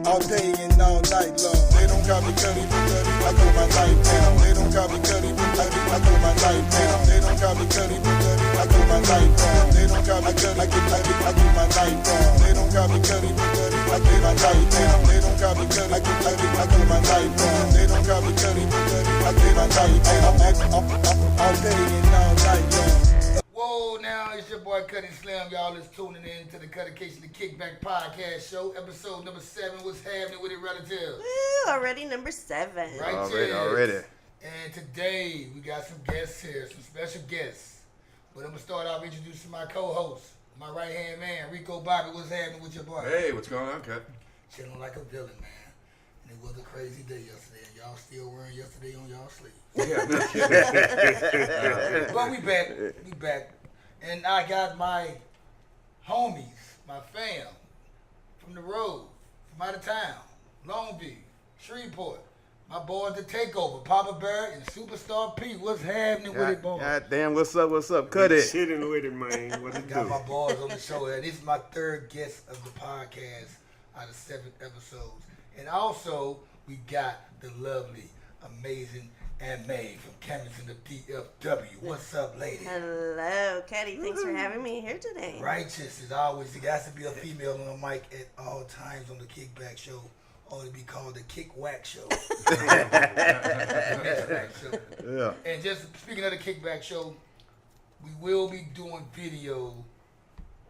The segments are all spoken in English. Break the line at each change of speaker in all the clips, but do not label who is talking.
all day and all night long. They don't call me Cutty, I throw my life down. They don't call me Cutty, I throw my life down. They don't call me Cutty, I throw my life down. They don't call me Cutty, I do my life down. They don't call me Cutty, I throw my life down. They don't call me Cutty, I throw my life down. They don't call me Cutty, I throw my life down. All day and all night long.
Whoa, now it's your boy Cutty Slim. Y'all is tuning in to the Cuttacation, the Kickback Podcast Show, episode number 7. What's happening with it, relatives?
Woo, already number 7.
Right,
Already.
And today we got some guests here, some special guests. But I'm gonna start off introducing my co-host, my right-hand man, Rico Bobby. What's happening with your boy?
Hey, what's going on, Cut?
Chilling like a villain, man. And it was a crazy day yesterday, and y'all still wearing yesterday on y'all sleeves.
Yeah, no kidding.
But we back. And I got my homies, my fam, from the road, from out of town, Longview, Shreveport. My boys, the Takeover, Papa Bear and Superstar P. What's happening with it, boys?
God damn, what's up? Cut it.
Chilling with it, man. What it
Got
do?
my boys on the show, and this is my 3rd guest of the podcast out of 7 episodes. And also, we got the lovely, amazing Amiee from Canvassing DFW. What's up, lady?
Hello, Cutty. Thanks for having me here today.
Righteous is always, there has to be a female on the mic at all times on the Kickback Show, or to be called the Kickback Show.
Yeah.
And just speaking of the Kickback Show, we will be doing video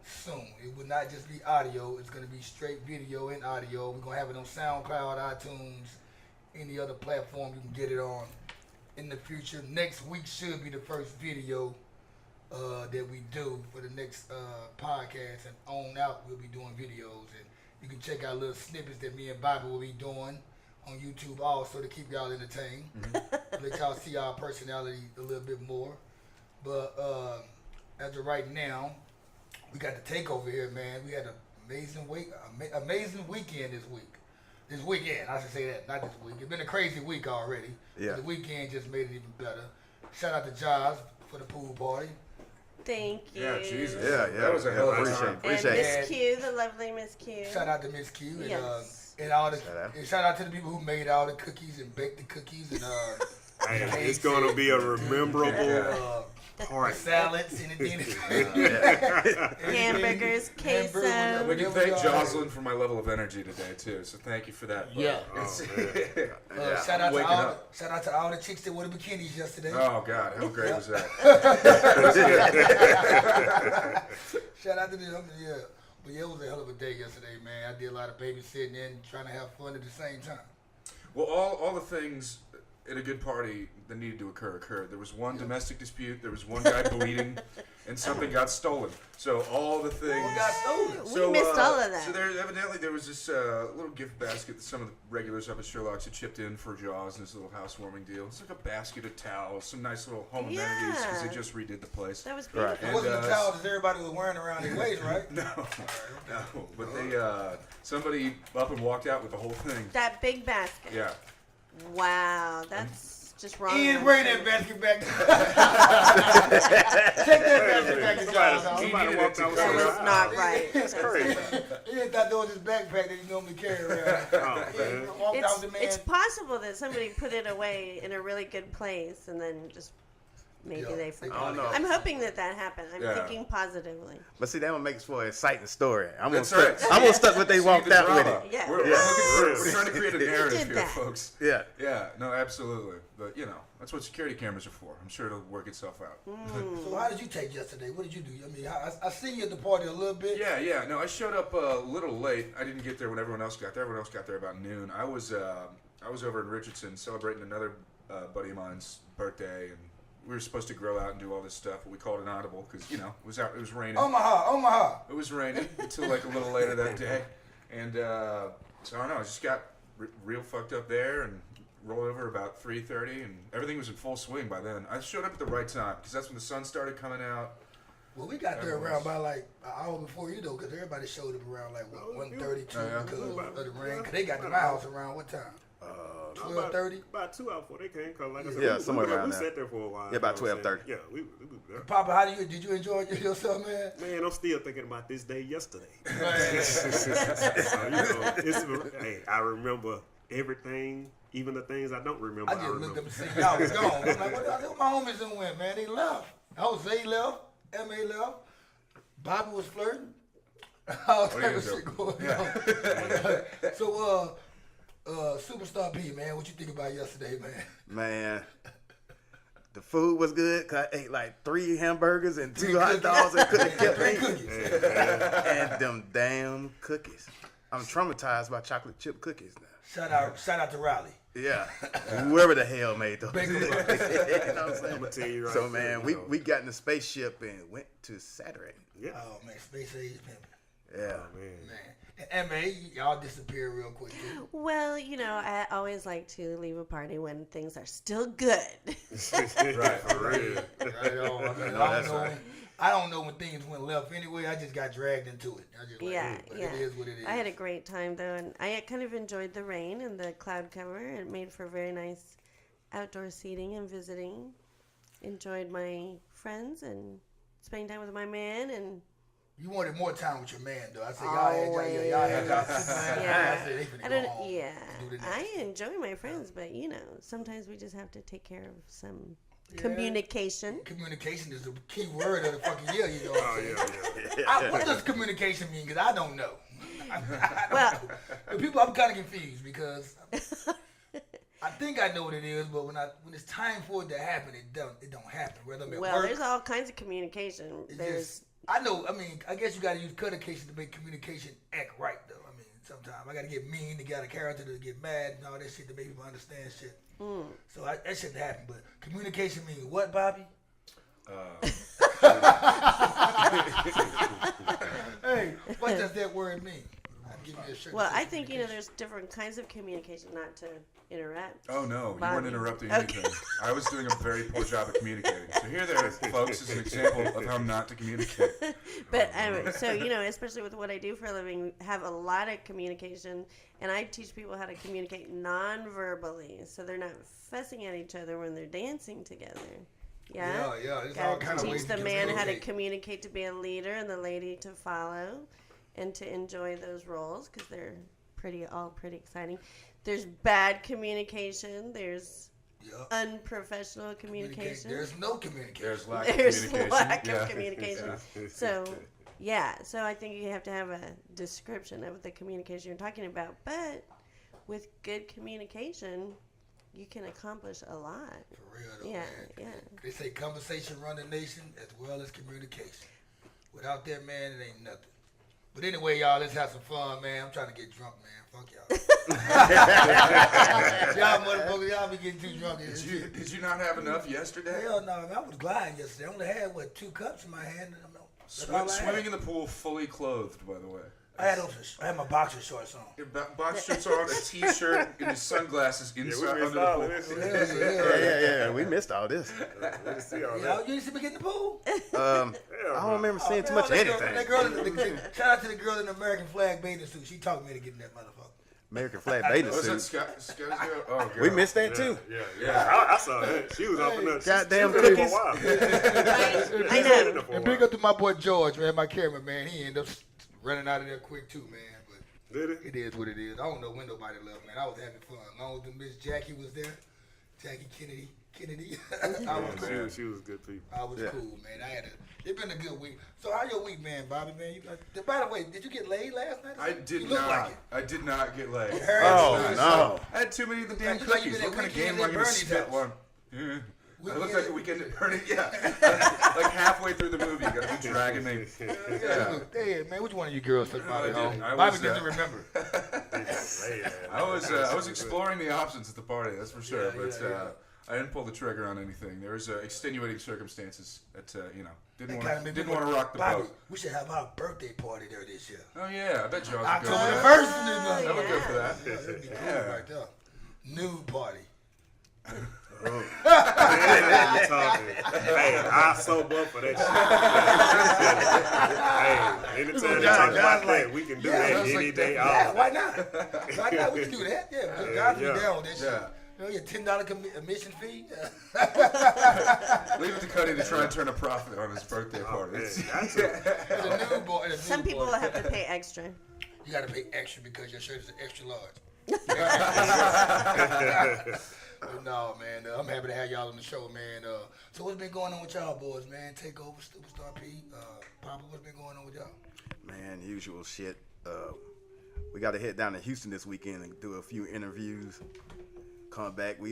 soon. It will not just be audio. It's going to be straight video and audio. We're going to have it on SoundCloud, iTunes, any other platform you can get it on in the future. Next week should be the first video that we do for the next podcast, and on out we'll be doing videos, and you can check out little snippets that me and Bobby will be doing on YouTube also to keep y'all entertained. Let y'all see our personality a little bit more. But as of right now, we got the Takeover here, man. We had an amazing weekend this week. This weekend, I should say that, not this week. It's been a crazy week already.
Yeah.
The weekend just made it even better. Shout out to Jaws for the pool party.
Thank you.
Yeah, Jesus.
Yeah.
That was a hell of a time.
And
Appreciate it.
Miss Q, the lovely Miss Q.
Shout out to Miss Q.
Yes.
And all the
Shout out.
and shout out to the people who made all the cookies and baked the cookies and
Hey, it's going to be a rememberable party.
salads and anything.
Hamburgers, queso.
We can thank Jocelyn for my level of energy today, too. So thank you for that.
Yeah.
It's-
Shout out to
waking up.
shout out to all the chicks that wore the bikinis yesterday.
Oh, God. How great was that?
Shout out to them. Yeah. But yeah, it was a hell of a day yesterday, man. I did a lot of babysitting and trying to have fun at the same time.
Well, all the things at a good party that needed to occurred. There was one domestic dispute. There was one guy bleeding, and something got stolen. So all the things.
What got stolen?
We missed all of that.
So there was this little gift basket that some of the regulars up at Sherlock's had chipped in for Jaws and this little housewarming deal. It's like a basket of towels, some nice little home amenities because they just redid the place.
That was beautiful.
It wasn't the towels that everybody was wearing around their waist, right?
No. But somebody up and walked out with the whole thing.
That big basket.
Yeah.
Wow, that's just wrong.
Ian, bring that basket back. Take that basket back to Jaws.
Somebody walked out with
That
some
is not right.
That's crazy.
Ian thought that was his backpack that he normally carry around.
Oh, man.
Walked out the man.
It's possible that somebody put it away in a really good place and then just maybe they forgot.
I don't know.
I'm hoping that happened. I'm
Yeah.
thinking positively.
But see, that one makes for an exciting story. I'm
That's
gonna
right.
stuck with they walked
See the
out with
drama.
it.
Yeah.
We're trying to create a narrative
did
here,
that.
folks.
Yeah.
Yeah, no, absolutely. But, that's what security cameras are for. I'm sure it'll work itself out.
So how did you take yesterday? What did you do? I mean, I see you at the party a little bit.
Yeah. No, I showed up a little late. I didn't get there when everyone else got there. Everyone else got there about noon. I was over in Richardson celebrating another buddy of mine's birthday, and we were supposed to grill out and do all this stuff, but we called an audible because it was raining.
Omaha.
It was raining until like a little later that day, and so I don't know. I just got real fucked up there and rolled over about 3:30, and everything was in full swing by then. I showed up at the right time because that's when the sun started coming out.
Well, we got there around by like an hour before you, though, because everybody showed up around like 1:32 because of the rain. Because they got to my house around what time? 12:30.
About 2 hours before they came. Cause like I said,
Yeah,
we
somewhere around
we
there.
sat there for a while.
Yeah, about
you know what I'm
12:30.
saying? Yeah, we there.
Papa, did you enjoy yourself, man?
Man, I'm still thinking about this day yesterday.
Right.
So, hey, I remember everything, even the things I don't remember.
I just looked up and seen y'all was gone. I'm like, what my homies done went, man? They left. Jose left. Amiee left. Bobby was flirting. All type of shit going on. So, Superstar P, man, what you think about yesterday, man?
Man, the food was good. 'Cause I ate like 3 hamburgers and 2 hot dogs and couldn't kept eating. And them damn cookies. I'm traumatized by chocolate chip cookies now.
Shout out to Riley.
Yeah, whoever the hell made those.
Baker
You know
Brothers.
what I'm saying?
I'm gonna tell you right.
So man,
there,
we
you know.
we got in the spaceship and went to Saturday.
Yeah.
Oh, man, Space Age pimping.
Yeah.
Oh, man.
Man. And Amiee, y'all disappeared real quick, too.
Well, I always like to leave a party when things are still good.
Right, for real.
Right on. I mean, I don't know when things went left anyway. I just got dragged into it. I just but it is what it is.
I had a great time though, and I kind of enjoyed the rain and the cloud cover. It made for very nice outdoor seating and visiting. Enjoyed my friends and spending time with my man and.
You wanted more time with your man, though. I said, y'all had y'all Superman.
Yeah.
I said, they finna
I
go
don't.
home.
Yeah,
Do the next
I
thing.
enjoy my friends, but sometimes we just have to take care of some communication.
Communication is the key word of the fucking year, you know what I'm
Oh,
saying?
yeah.
What does communication mean? Because I don't know. I don't
Well-
know. And people, I'm kind of confused because I think I know what it is, but when it's time for it to happen, it don't happen. Whether I'm at
Well,
work,
there's all kinds of communication.
it's
There's
just, I know. I mean, I guess you got to use Cuttacation to make communication act right, though. I mean, sometimes I got to get mean to get a character to get mad and all that shit to make people understand shit. So that shouldn't happen. But communication means what, Bobby? Hey, what does that word mean? I'll give you a certain
well, I
definition.
think there's different kinds of communication. Not to interrupt.
Oh no, you
Bobby.
weren't interrupting
Okay.
anything. I was doing a very poor job of communicating. So here there, folks, is an example of how not to communicate.
But so especially with what I do for a living, have a lot of communication, and I teach people how to communicate non-verbally, so they're not fussing at each other when they're dancing together. Yeah.
Yeah. There's all
Gotta
kind of ways
teach the
to
man how to
communicate.
communicate to be a leader, and the lady to follow, and to enjoy those roles because they're all pretty exciting. There's bad communication. There's
Yeah.
unprofessional communication.
There's no communication.
There's lack of
There's
communication.
lack
Yeah.
of communication. So I think you have to have a description of the communication you're talking about. But with good communication, you can accomplish a lot.
For real, though,
Yeah,
man.
yeah.
They say conversation run the nation as well as communication. Without that, man, it ain't nothing. But anyway, y'all, let's have some fun, man. I'm trying to get drunk, man. Fuck y'all. Y'all motherfuckers, y'all be getting too drunk.
Did you not have enough yesterday?
Hell no, man. I was gliding yesterday. I only had, 2 cups in my hand. That's all I had.
Swimming in the pool, fully clothed, by the way.
I had my boxer shorts on.
Your box shorts on, a t-shirt, and his sunglasses inside
we
under
missed all
the
of
pool.
this.
Yeah. We missed all this.
We see all
Y'all,
that.
you used to be getting in the pool?
I don't remember seeing too much of
that
anything.
shout out to the girl in the American flag bathing suit. She taught me to get in that motherfucker.
American flag bathing
Was that
suit.
Scott's girl? Oh, girl.
We missed that too.
Yeah. I saw that. She was up in there.
Goddamn
She was there
cookies.
for a while.
I know.
And big up to my boy George, man, my cameraman, man. He ended up running out of there quick too, man. But
Did it?
it is what it is. I don't know when nobody left, man. I was having fun. As long as the Miss Jackie was there, Jackie Kennedy. I was cool.
She was good people.
I was cool, man. It's been a good week. So how your week, man, Bobby, man? By the way, did you get laid last night?
I did
You look
not.
like it.
I did not get laid.
Oh no.
I had too many of the damn
You like you
cookies.
been
What
at
kind of
Weekend
game am I
at
going to
Bernie's
spit
house.
one? Yeah. I look
Weekend
like a
at-
weekend at Bernie. Yeah. Like halfway through the movie, you got me dragging me. Yeah.
Hey, man, which one of you girls took Bobby
I
home?
didn't. I
Bobby
was,
doesn't remember.
I was exploring the options at the party. That's for sure.
Yeah,
But
yeah.
I didn't pull the trigger on anything. There was extenuating circumstances that didn't
That kinda made me
want to rock the
Bobby,
boat.
we should have our birthday party there this year.
Oh yeah, I bet y'all would go
October
for
the
that.
1st.
I would go for that.
That'd be cool
Yeah.
right there. Nude party.
Oh. Man, you talking. Hey, I sober up for that shit. Hey, anytime you talk about that, we can do that any day.
Yeah, why not? Why not? We can do that. Yeah, guys be down with that shit. You know, your $10 admission fee.
Leave it to Cutty to try and turn a profit on his birthday party.
Some people will have to pay extra.
You got to pay extra because your shirt is an extra large. No, man. I'm happy to have y'all on the show, man. So what's been going on with y'all boys, man? Takeover, Superstar P, Papa, what's been going on with y'all?
Man, usual shit. We got to head down to Houston this weekend and do a few interviews. Come back, we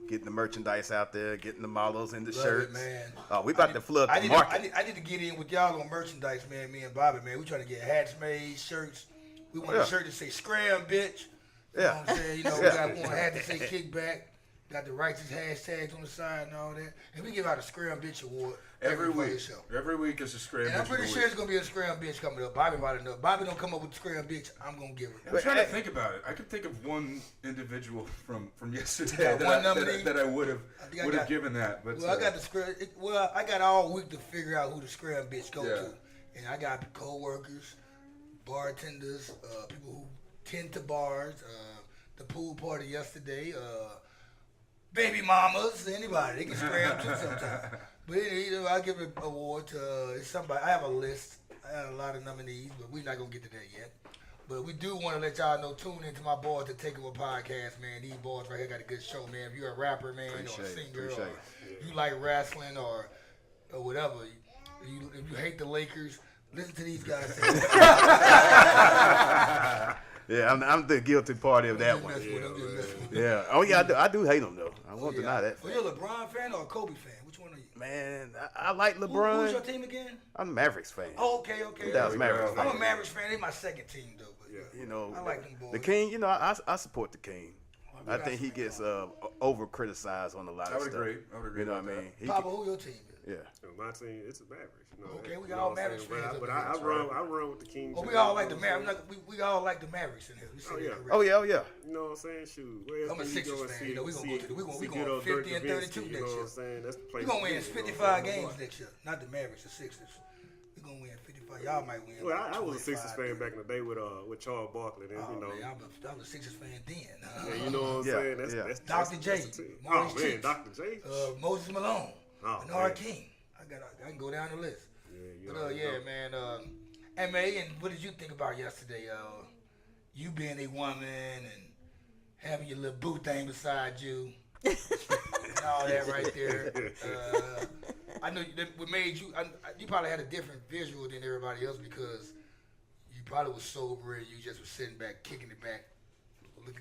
getting the merchandise out there, getting the models and the shirts.
Man.
We about to flood the market.
I need to get in with y'all on merchandise, man. Me and Bobby, man. We trying to get hats made, shirts. We want a shirt to say "Scram, bitch." You know what I'm saying? You know, we got one hat to say "Kickback." Got the righteous hashtags on the side and all that. And we give out a Scram Bitch Award every week.
Every week is a Scram Bitch.
And I'm pretty sure it's going to be a Scram Bitch coming up. Bobby might know. Bobby don't come up with Scram Bitch, I'm going to give her.
I'm trying to think about it. I could think of one individual from yesterday that I would have given that. But
well, I got the Scram. I got all week to figure out who the Scram Bitch go to. And I got co-workers, bartenders, people who tend to bars, the pool party yesterday, baby mamas, anybody. They can scram too sometimes. But I give an award to somebody. I have a list. I have a lot of nominees, but we're not going to get to that yet. But we do want to let y'all know, tune into my boys to Takeover Podcast, man. These boys right here got a good show, man. If you're a rapper, man, or a singer, or you like wrestling or whatever, if you hate the Lakers, listen to these guys say
Yeah, I'm the guilty party of that one. Yeah. Oh, yeah, I do hate them, though. I won't deny that.
Well, you're a LeBron fan or a Kobe fan? Which one are you?
Man, I like LeBron.
Who's your team again?
I'm a Mavericks fan.
Oh, okay.
Dallas Mavericks fan.
I'm a Mavericks fan. They're my second team, though. But
you know,
I like them boys.
The King, you know, I support the King. I think he gets over-criticized on a lot of stuff.
I would agree.
You know what I mean?
Papa, who your team is?
Yeah.
My team, it's the Mavericks. You know,
okay, we got all Mavericks fans.
But I run with the Kings.
Oh, we all like the Mavericks. We all like the Mavericks in here.
Oh yeah.
You know what I'm saying? Shoot.
I'm a Sixers fan. We're going to go 50 and 32 next year.
You know what I'm saying? That's the place.
We're going to win 55 games next year. Not the Mavericks, the Sixers. We're going to win 55. Y'all might win.
Well, I was a Sixers fan back in the day with Charles Barkley. And, you know,
man, I was a Sixers fan then.
Yeah, you know what I'm saying? That's
Dr. J.
Oh, man, Dr. J.
Moses Malone. Bernard King. I can go down the list. Man. Amiee, and what did you think about yesterday? You being a woman and having your little boo thing beside you and all that right there. I know what made you. You probably had a different visual than everybody else because you probably was sober and you just was sitting back, kicking it back,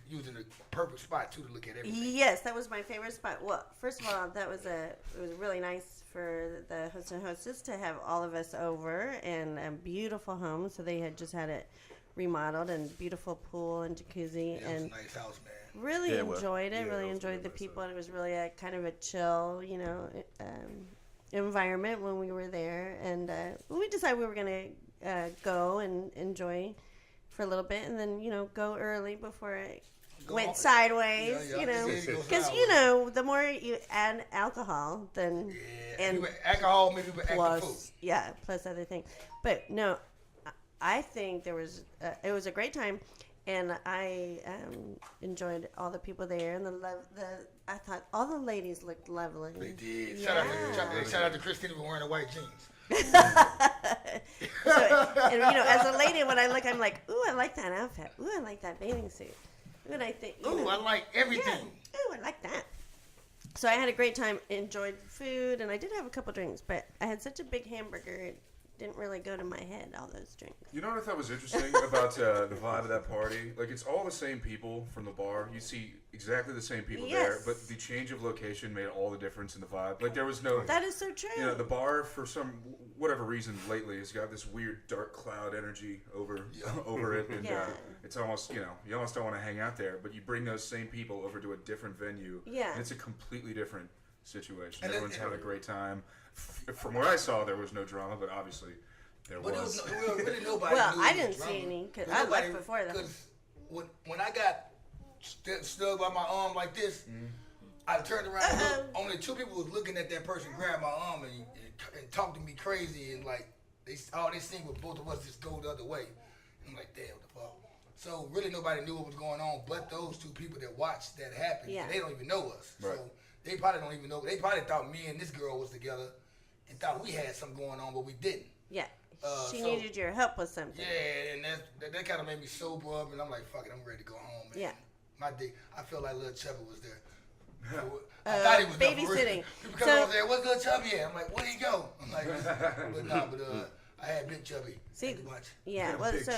using the perfect spot too to look at everything.
Yes, that was my favorite spot. Well, first of all, it was really nice for the host and hostess to have all of us over in a beautiful home. So they had just had it remodeled and beautiful pool and jacuzzi.
Yeah, it was a nice house, man.
Really enjoyed it. Really enjoyed the people. And it was really a kind of a chill, environment when we were there. And we decided we were going to go and enjoy for a little bit and then, go early before it went sideways, because, the more you add alcohol, then...
and alcohol, maybe plus food.
Yeah, plus other things. But, no, I think it was a great time, and I enjoyed all the people there, and I thought all the ladies looked lovely.
They did. Shout out to Christina for wearing the white jeans.
As a lady, when I look, I'm like, ooh, I like that outfit. Ooh, I like that bathing suit. Ooh, and I think,
I like everything.
Yeah. Ooh, I like that. So I had a great time, enjoyed food, and I did have a couple drinks, but I had such a big hamburger, it didn't really go to my head, all those drinks.
You know what I thought was interesting about the vibe of that party? Like, it's all the same people from the bar. You see exactly the same people there, but the change of location made all the difference in the vibe. Like, there was no...
That is so true.
The bar, for whatever reason lately, has got this weird dark cloud energy over it. And it's almost, you almost don't want to hang out there. But you bring those same people over to a different venue.
Yeah.
And it's a completely different situation. Everyone's having a great time. From what I saw, there was no drama, but obviously there was.
Really nobody.
Well, I didn't see any because I left before that.
Because when I got stuck by my arm like this, I turned around and looked, only 2 people was looking at that person grab my arm and talk to me crazy and like all they seen was both of us just go the other way. I'm like, damn, what the fuck? So really nobody knew what was going on but those 2 people that watched that happen.
Yeah.
And they don't even know us.
Right.
So they probably don't even know. They probably thought me and this girl was together and thought we had something going on, but we didn't.
Yeah. She
So-
needed your help with something.
Yeah, and that kind of made me sober up, and I'm like, fuck it, I'm ready to go home, man.
Yeah.
My day, I feel like Lil Chubby was there. I thought he was there for real.
babysitting.
People come
So-
over there, what's Lil Chubby at? I'm like, where'd he go? I'm like, I had Big Chubby.
See,
Too much.
yeah. Well,
Big
so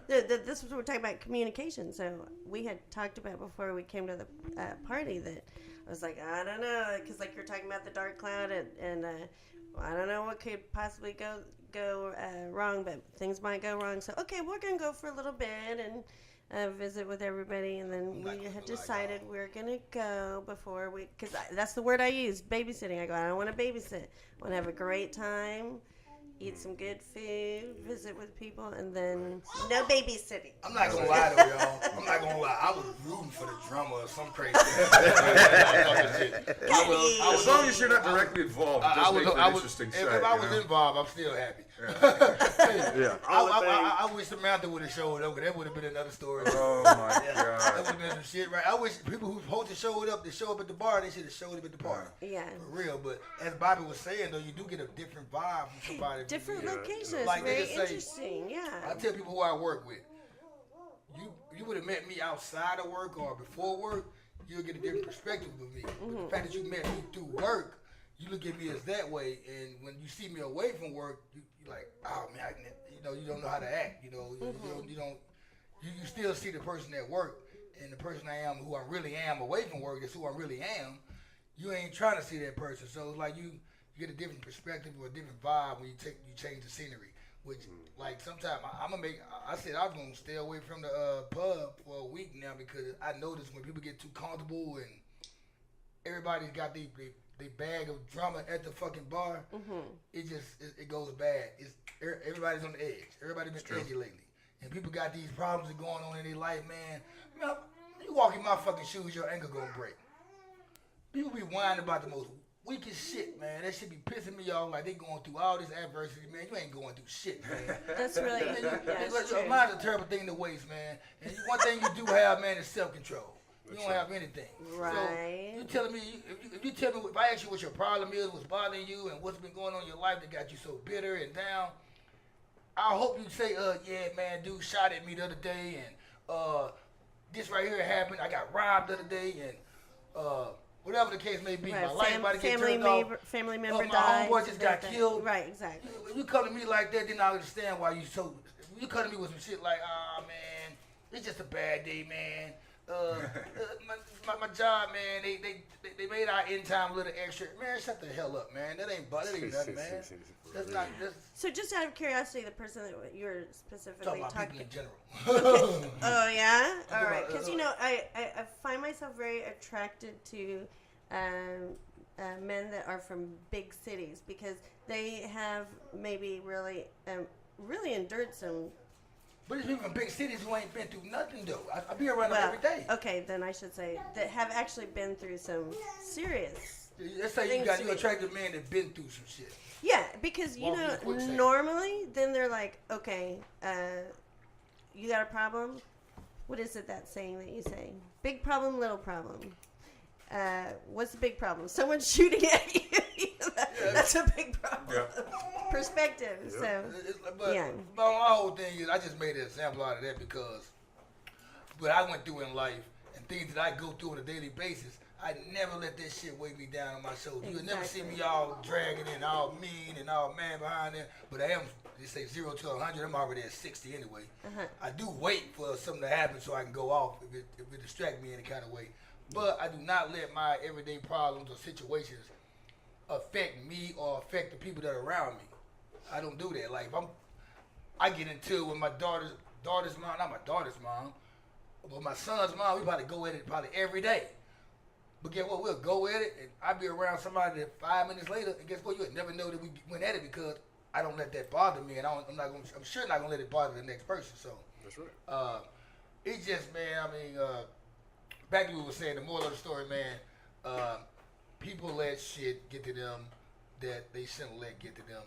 this is what we're talking about, communication. So we had talked about before we came to the party that I was like, I don't know, because like you're talking about the dark cloud, and I don't know what could possibly go wrong, but things might go wrong. So okay, we're gonna go for a little bit and visit with everybody, and then we had decided we're gonna go before we, because that's the word I use, babysitting. I go, I don't want to babysit. I want to have a great time, eat some good food, visit with people, and then no babysitting.
I'm not gonna lie though, y'all. I'm not gonna lie. I was rooting for the drummer or some crazy shit.
As long as you're not directly involved, it does make for an interesting sight.
If I was involved, I'm still happy.
Yeah.
I wish Samantha would have showed up, because that would have been another story.
Oh my
That
god.
would have been some shit, right? I wish people who supposed to show up at the bar, they should have showed up at the party.
Yeah.
For real, but as Bobby was saying, though, you do get a different vibe from somebody.
Different
Yeah.
locations,
Like they
very
just say-
interesting. Yeah.
I tell people who I work with, you would have met me outside of work or before work, you'll get a different perspective of me. But the fact that you met me through work, you look at me as that way, and when you see me away from work, you're like, oh man, you don't know how to act. You still see the person at work, and the person I am, who I really am away from work, is who I really am. You ain't trying to see that person, so it's like you get a different perspective or a different vibe when you change the scenery. Which, like, sometimes I said I'm gonna stay away from the pub for a week now, because I notice when people get too comfortable and everybody's got they bag of drama at the fucking bar, it goes bad. Everybody's on the edge. Everybody's been edgy lately, and people got these problems that going on in their life, man. You walk in my fucking shoes, your ankle gonna break. People be whining about the most weakest shit, man. That shit be pissing me off. Like, they going through all this adversity, man. You ain't going through shit, man.
That's really, it's true.
Mine's a terrible thing to waste, man. And one thing you do have, man, is self-control. You don't have anything.
Right.
So you telling me, if you tell me, if I ask you what your problem is, what's bothering you, and what's been going on in your life that got you so bitter and down, I hope you say, yeah, man, dude shot at me the other day, and this right here happened. I got robbed the other day, and whatever the case may be,
Right.
my life about to get turned off.
Family member
my
died.
homeboy just got killed.
Right, exactly.
If you come to me like that, then I understand why you so. If you come to me with some shit like, man, it's just a bad day, man. My job, man, they made our end time a little extra. Man, shut the hell up, man. That ain't nothing, man. That's not.
So just out of curiosity, the person that you're specifically
Talking about
talking
people in general.
Oh yeah, all
about,
right. Because I find myself very attracted to men that are from big cities, because they have maybe really endured some.
But it's people from big cities who ain't been through nothing, though. I be around them every day.
Okay, then I should say that have actually been through some serious.
Let's say you attractive man that been through some shit.
Yeah, because
Walk in the quicksand.
normally then they're like, okay, you got a problem? What is it, that saying that you say? Big problem, little problem. What's the big problem? Someone shooting at you. That's a big problem.
Yeah.
Perspective.
Yeah.
So
But my whole thing is, I just made an example out of that because what I went through in life and things that I go through on a daily basis, I never let that shit weigh me down on my shoulders. You'll never see me all dragging and all mean and all man behind there. But I am, they say 0 to 100, I'm already at 60 anyway. I do wait for something to happen so I can go off if it distracts me in any kind of way. But I do not let my everyday problems or situations affect me or affect the people that are around me. I don't do that. Like, if I get into it with my daughter's mom, not my daughter's mom, but my son's mom, we probably go at it probably every day. But guess what? We'll go at it, and I'll be around somebody that 5 minutes later, and guess what? You'll never know that we went at it because I don't let that bother me, and I'm sure not gonna let it bother the next person. So
that's right.
It's just, man. I mean, back to what we were saying, the moral of the story, man, people let shit get to them that they shouldn't let get to them.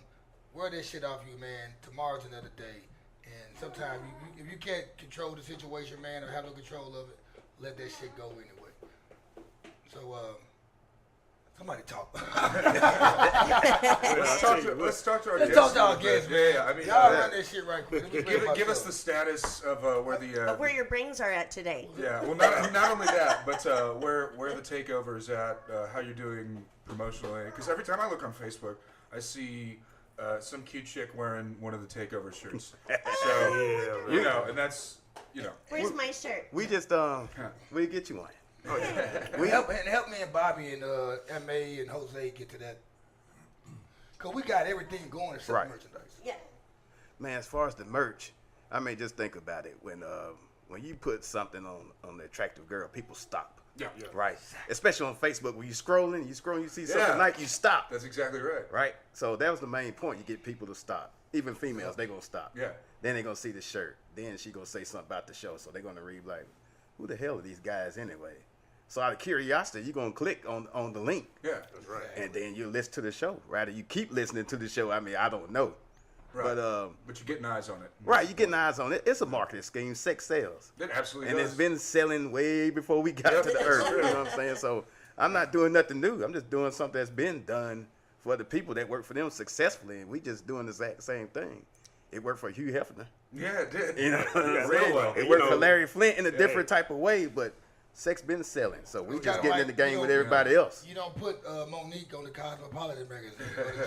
Wear that shit off you, man. Tomorrow's another day. And sometimes, if you can't control the situation, man, or have no control of it, let that shit go anyway. So, somebody talk.
Let's talk to our
Let's
guests.
talk to our guests, man.
Yeah, I mean,
y'all run that shit right quick.
give us the status of where the
where your brains are at today.
yeah. Well, not only that, but where the takeover is at, how you're doing promotionally. Because every time I look on Facebook, I see some cute chick wearing one of the takeover shirts. So you know, and that's
Where's my shirt?
We just we get you one.
Oh, yeah.
We help me and Bobby and Amiee and Jose get to that. Cause we got everything going except
Right.
merchandise.
Yeah.
Man, as far as the merch, I mean, just think about it. When you put something on the attractive girl, people stop.
Yeah.
Right. Especially on Facebook, when you scrolling, you see something
Yeah.
like you stop.
That's exactly right.
Right. So that was the main point. You get people to stop. Even females, they gonna stop.
Yeah.
Then they gonna see the shirt. Then she gonna say something about the show. So they gonna read like, who the hell are these guys anyway? So out of curiosity, you're gonna click on the link.
Yeah, that's right.
And then you listen to the show. Rather you keep listening to the show. I mean, I don't know.
Right.
But
you're getting eyes on it.
right, you're getting eyes on it. It's a marketing scheme. Sex sells.
It absolutely
And
does.
it's been selling way before we got
Yep.
to the earth. You know what I'm saying? So I'm not doing nothing new. I'm just doing something that's been done for the people that work for them successfully. And we just doing the exact same thing. It worked for Hugh Hefner.
Yeah, it did.
You know what I'm
Yeah,
saying?
well,
It
you
worked
know,
for Larry Flint in a
yeah.
different type of way, but sex been selling. So we
It's
just
kinda
getting in the
like,
game
you know,
with everybody else.
You don't put Monique on the Cosmopolitan magazine.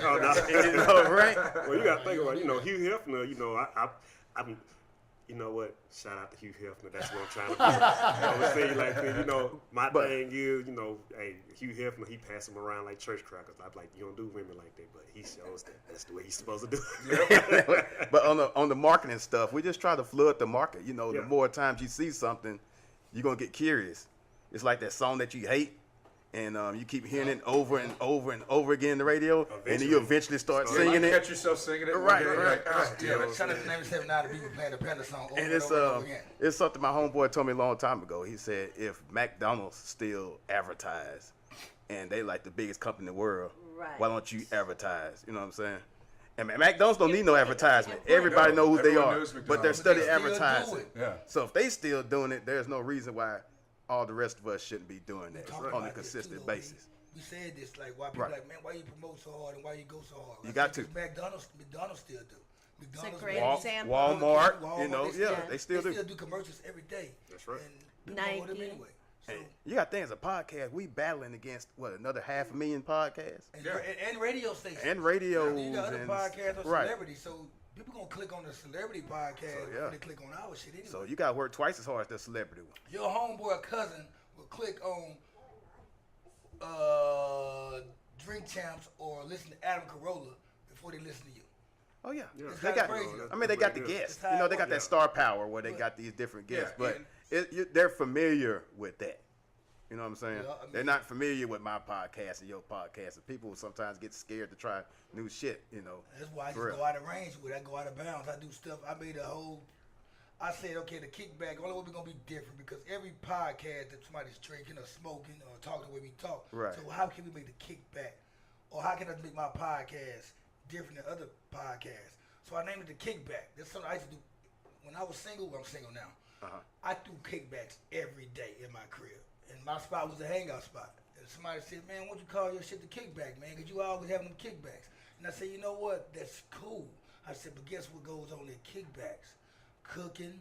Oh, no.
You know, right?
Well, you got to think about, Hugh Hefner, I'm, you know what? Shout out to Hugh Hefner. That's what I'm trying to do. I would say like this, my thing is, hey, Hugh Hefner, he pass them around like church crackers. I'm like, you don't do women like that, but he shows that that's the way he's supposed to do it.
But on the marketing stuff, we just try to flood the market.
Yeah.
The more times you see something, you're gonna get curious. It's like that song that you hate, and you keep hearing it over and over and over again on the radio, and then you eventually start
You
singing
might
it.
catch yourself singing it.
Right,
one day,
right,
like,
right.
oh, damn it.
Shout out to Name 79 people playing the Panda song over
And
and
it's
over and over again.
it's something my homeboy told me a long time ago. He said if McDonald's still advertise, and they like the biggest company in the world,
Right.
why don't you advertise? You know what I'm saying? And McDonald's don't need no advertisement. Everybody knows who they
Everyone
are,
knows
but they're
McDonald's.
study
But they still do
advertising.
it.
Yeah.
So if they still doing it, there's no reason why all the rest of us shouldn't be doing that
Talk
on a
about this
consistent
too, though,
basis.
We said this, like, why people
Right.
like, man, why you promote so hard and why you go so hard?
You
I
got
said,
to.
'cause McDonald's still do. McDonald's,
great
Walmart,
example.
Walmart,
Walmart,
they still do.
commercials every day.
That's right.
And people know them
Nike.
anyway. So,
You got things, a podcast, we battling against, another 500,000 podcasts?
and radio stations.
And radios.
You got other
and-
podcasts on
right.
celebrities, so people gonna click on the celebrity podcast
yeah.
before they click on our shit anyway.
So you got to work twice as hard as the celebrity one.
Your homeboy or cousin will click on Drink Champs or listen to Adam Carolla before they listen to you.
Oh yeah,
It's
they
kinda
got.
crazy.
I mean, they got the
Pretty good.
guests.
It's how
They
it
got that
works.
star power where they got these different guests,
Yeah,
but they're familiar with that. You know what I'm saying?
Yeah, I mean-
They're not familiar with my podcast and your podcast, and people sometimes get scared to try new shit.
That's why I just
For real.
go out of range with it. I go out of bounds. I do stuff. I said, okay, the kickback, only way we're going to be different because every podcast that somebody's drinking or smoking or talking the way we talk.
Right.
So how can we make the kickback? Or how can I make my podcast different than other podcasts? So I named it the Kickback. That's something I used to do when I was single. Well, I'm single now.
Uh-huh.
I do kickbacks every day in my crib. And my spot was a hangout spot. And somebody said, man, why don't you call your shit the Kickback, man? Because you always having them kickbacks. And I said, you know what? That's cool. I said, but guess what goes on in kickbacks? Cooking,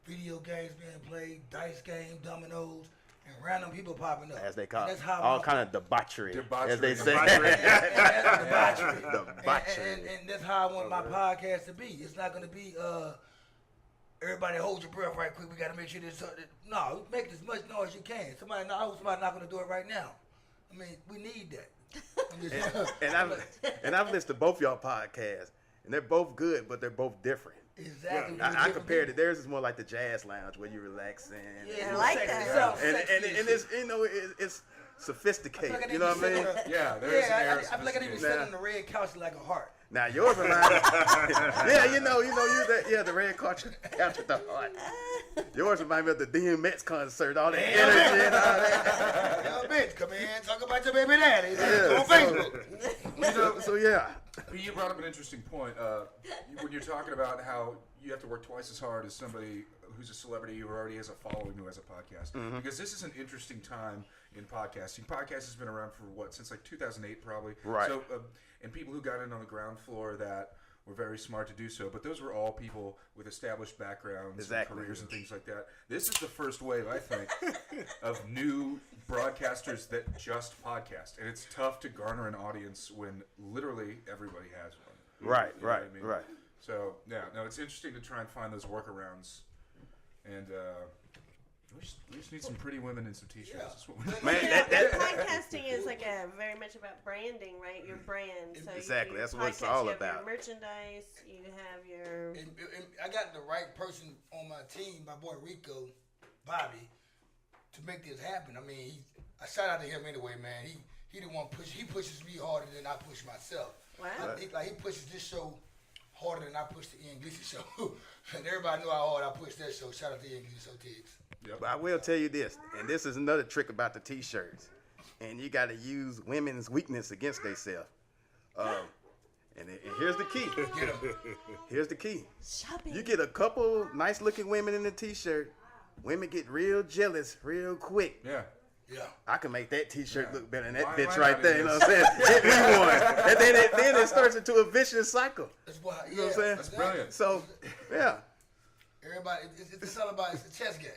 video games being played, dice game, dominoes, and random people popping up.
As they call
And
it,
that's how
all
my-
kind of debauchery, as they say.
Debauchery.
and that's debauchery.
Debauchery.
And that's how I want my podcast to be. It's not going to be, everybody hold your breath right quick. We got to make sure this. No, make as much noise as you can. I hope somebody's not going to do it right now. I mean, we need that. I'm just-
and I've listened to both y'all podcasts, and they're both good, but they're both different.
Exactly.
I compared it. Theirs is more like the jazz lounge where you relaxing.
Yeah,
I like
sexy.
that.
It sounds
And
sexy
it's it's sophisticated.
I feel like I
You know what I mean?
Yeah, there's an air of
I feel like I need to be
sophistication.
sitting on the red couch like a heart.
Now yours reminds yeah, you that the red couch with the heart. Yours remind me of the DMX concert, all that energy and all that.
Yo, bitch, come in and talk about your baby daddy
Yeah,
on Facebook.
So yeah.
You brought up an interesting point. When you're talking about how you have to work twice as hard as somebody who's a celebrity who already has a following who has a podcast. Because this is an interesting time in podcasting. Podcast has been around for since like 2008 probably.
Right.
So, and people who got in on the ground floor that were very smart to do so, but those were all people with established backgrounds and careers and things like that. This is the first wave, I think, of new broadcasters that just podcast. And it's tough to garner an audience when literally everybody has one.
Right,
You know
right,
what I mean?
right.
So, yeah, no, it's interesting to try and find those workarounds. And we just need some pretty women in some t-shirts.
Yeah.
That's what we
Podcasting is like very much about branding, right? Your brand. So
Exactly. That's what it's
podcast,
all
you have
about.
Your merchandise. You have your.
And I got the right person on my team, my boy Rico Bobby, to make this happen. I mean, I shout out to him anyway, man. He the one he pushes me harder than I push myself.
Wow.
He pushes this show harder than I push the Ian Gleason show. And everybody knew how hard I pushed that show. Shout out to Ian Gleason show, Tiggs.
Yep.
But I will tell you this, and this is another trick about the t-shirts. And you got to use women's weakness against themselves. And here's the key. Here's the key.
Shopping.
You get a couple nice-looking women in the t-shirt, women get real jealous real quick.
Yeah.
Yeah.
I can make that t-shirt look better than that
Why
bitch
not
right there.
it
You know
is?
what I'm saying? Hit me one. And then it starts into a vicious cycle.
That's why.
You know what I'm saying?
That's brilliant.
So, yeah.
Everybody, it's all about, it's a chess game.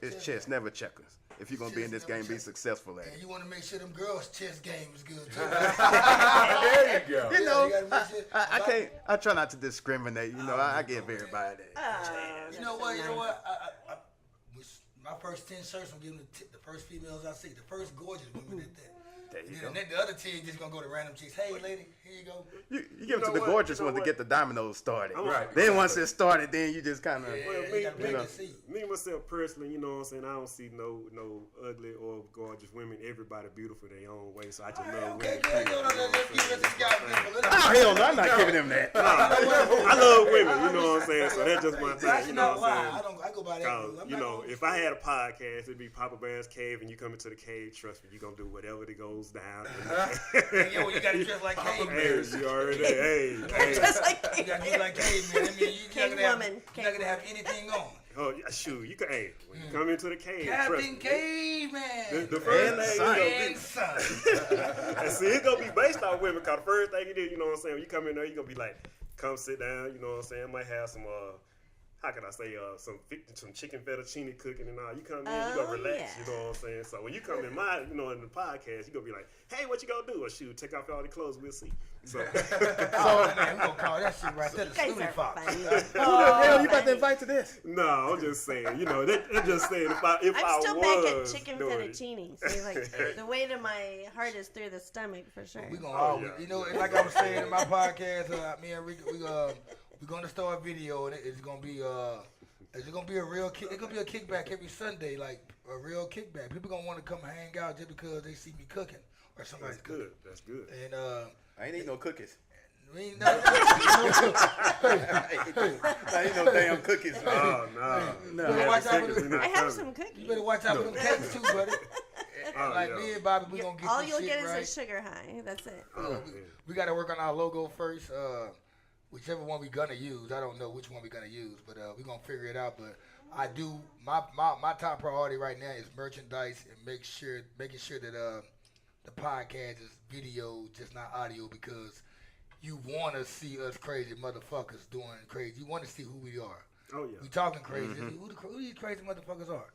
It's chess, never checkers. If you're going to be in this game, be successful at
And
it.
you want to make sure them girls' chess game is good, too.
There you go.
You know,
you gotta make sure-
I can't. I try not to discriminate. You know, I give everybody that.
You know what? I my first 10 shirts, I'm giving the first females I see. The first gorgeous women at that.
There you go.
And then the other 10 just gonna go to random chicks. Hey, lady, here you go.
You give it to
know
the
what?
gorgeous
You know
ones to
what?
get the dominoes started.
Right.
Then once it started, then you just kind of.
Well,
Yeah,
me,
you gotta
me,
plant
know.
the seed.
me myself personally, you know what I'm saying, I don't see no ugly or gorgeous women. Everybody beautiful their own way, so I just love
Okay,
women.
good. Let's give this guy people.
Oh hell no! I'm not giving him that.
I love women, you know what I'm saying, so that's just my thing,
That's
you know
not
what
why.
I'm saying.
I go by that. rule. I'm
You
not
know,
gonna-
if I had a podcast, it'd be Papa Bear's Cave, and you come into the cave, trust me, you're going to do whatever that goes down.
Hey, yo, you gotta dress like
Hey,
caveman.
you already, hey.
Just like
You gotta dress like caveman. I mean, you're not gonna have anything on.
Oh, yeah, shoot, you can, hey, when you come into the cave, trust
Captain
me.
Caveman.
The first
And
thing,
son.
And son.
and see, it's gonna be based on women. Cause the first thing you do, you know what I'm saying, when you come in there, you're gonna be like, come sit down, you know what I'm saying. Might have some how can I say some chicken fettuccine cooking and all. You come in, you gonna relax,
yeah.
you know what I'm saying. So when you come in in the podcast, you gonna be like, hey, what you gonna do? Or shoot, take off all the clothes, we'll see. So
Oh man, we gonna call that shit right there the
You guys
Snooty
are
Fox.
funny.
Who the hell you about to invite to this?
no, I'm just saying, you know, they're just saying if I
I'm still back at
was
chicken
doing it.
fettuccine. See, like the weight of my heart is through the stomach for sure.
We gonna
Oh,
always,
yeah.
you know, like I was saying in my podcast, me and Rico, we're gonna start a video and it's gonna be a real it's gonna be a kickback every Sunday, like a real kickback. People gonna want to come hang out just because they see me cooking or somebody's
That's
cooking.
good. That's good.
And
I ain't eating no cookies.
we ain't
I ain't no damn cookies.
Oh no.
better watch out for them.
I have some cookies.
You better watch out for them cakes too, buddy.
Oh,
Like
yeah.
me and Bobby, we gonna get
All
this
you'll
shit
get
right.
is a sugar high. That's it.
Oh, yeah.
We got to work on our logo first. Whichever one we gonna use, I don't know which one we gonna use, but we gonna figure it out. But I do my top priority right now is merchandise and making sure that the podcast is video, just not audio, because you want to see us crazy motherfuckers doing crazy. You want to see who we are.
Oh yeah.
We talking crazy. Who these crazy motherfuckers are?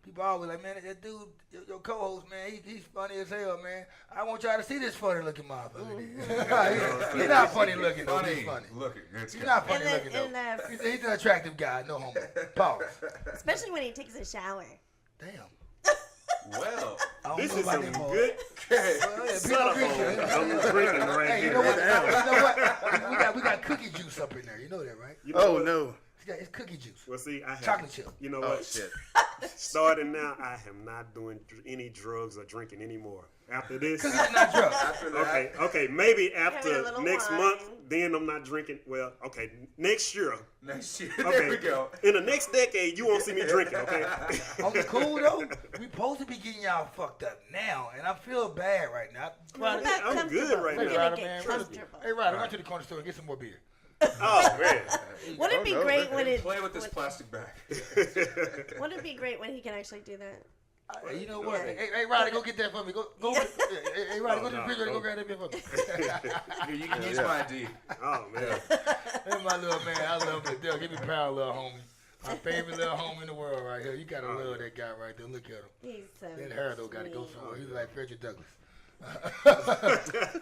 People always like, man, that dude, your co-host, man, he's funny as hell, man. I want y'all to see this funny looking motherfucker. He's not funny looking, though. He's funny.
Looking. It's
He's not funny
And then-
looking, though.
and,
He's an attractive guy, no homo. Pause.
Especially when he takes a shower.
Damn.
well.
I don't
This
know
is
about
some
them boys.
good.
Well, yeah,
Son
people
of
drink it.
a- I'm drinking right
Hey, you
here.
know what? We got cookie juice up in there. You know that, right?
You know
Oh
what?
no.
It's cookie juice.
Well, see, I have
Chocolate chip.
You know
Oh
what?
shit.
Starting now, I am not doing any drugs or drinking anymore. After this.
Cause it's not drunk.
After that,
Okay, maybe
Having a
after
little
next
wine.
month, then I'm not drinking. Well, okay, next year.
next year,
Okay.
there we go.
In the next decade, you won't see me drinking, okay?
Okay, cool though. We supposed to be getting y'all fucked up now, and I feel bad right now.
What about
I'm
comfortable?
good right
We're
now.
gonna
Ryder,
get
man,
comfortable.
Hey, Ryder, run to the corner store and get some more beer.
Oh, man.
Would it be
no,
great when it?
Play with this
would-
plastic bag.
Would it be great when he can actually do that?
Hey, you know what?
Yeah.
Hey, Ryder, go get that for me. Go. Hey, Ryder, go to the refrigerator. Go grab that beer for me.
Here, you can use my ID.
Oh, man.
That's my little man. I love him to death. Give me power, little homie. My favorite little homie in the world right here. You gotta love that guy right there. Look at him.
He's so
That hair though gotta go
sweet.
somewhere. He's like Frederick Douglass.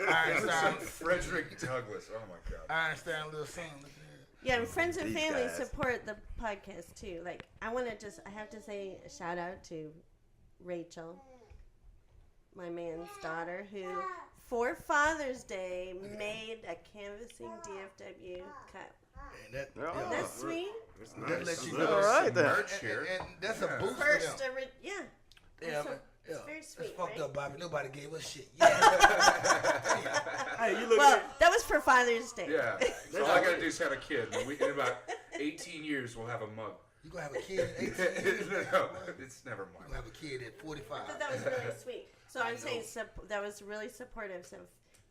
Einstein,
Frederick Douglass. Oh my God.
Einstein, little son. Look at
Yeah, and friends and
These
family
guys.
support the podcast too. Like, I have to say a shout out to Rachel, my man's daughter, who for Father's Day made a Canvassing DFW cup.
that.
Oh.
Isn't that sweet?
It's
That
nice.
lets you
I
know.
love
All
it.
right then.
Merch here.
And that's a boost for
First,
them.
yeah.
Yeah,
So,
man.
it's
Yeah.
very
That's
sweet,
fucked
right?
up, Bobby. Nobody gave us shit. Yeah.
Hey, you look
Well,
at
that was for Father's Day.
Yeah. So all I gotta do is have a kid. And in about 18 years, we'll have a mug.
You gonna have a kid at 18 years?
No, it's never
You
mind.
gonna have a kid at 45.
I thought that was really sweet. So I'm saying that was really supportive. So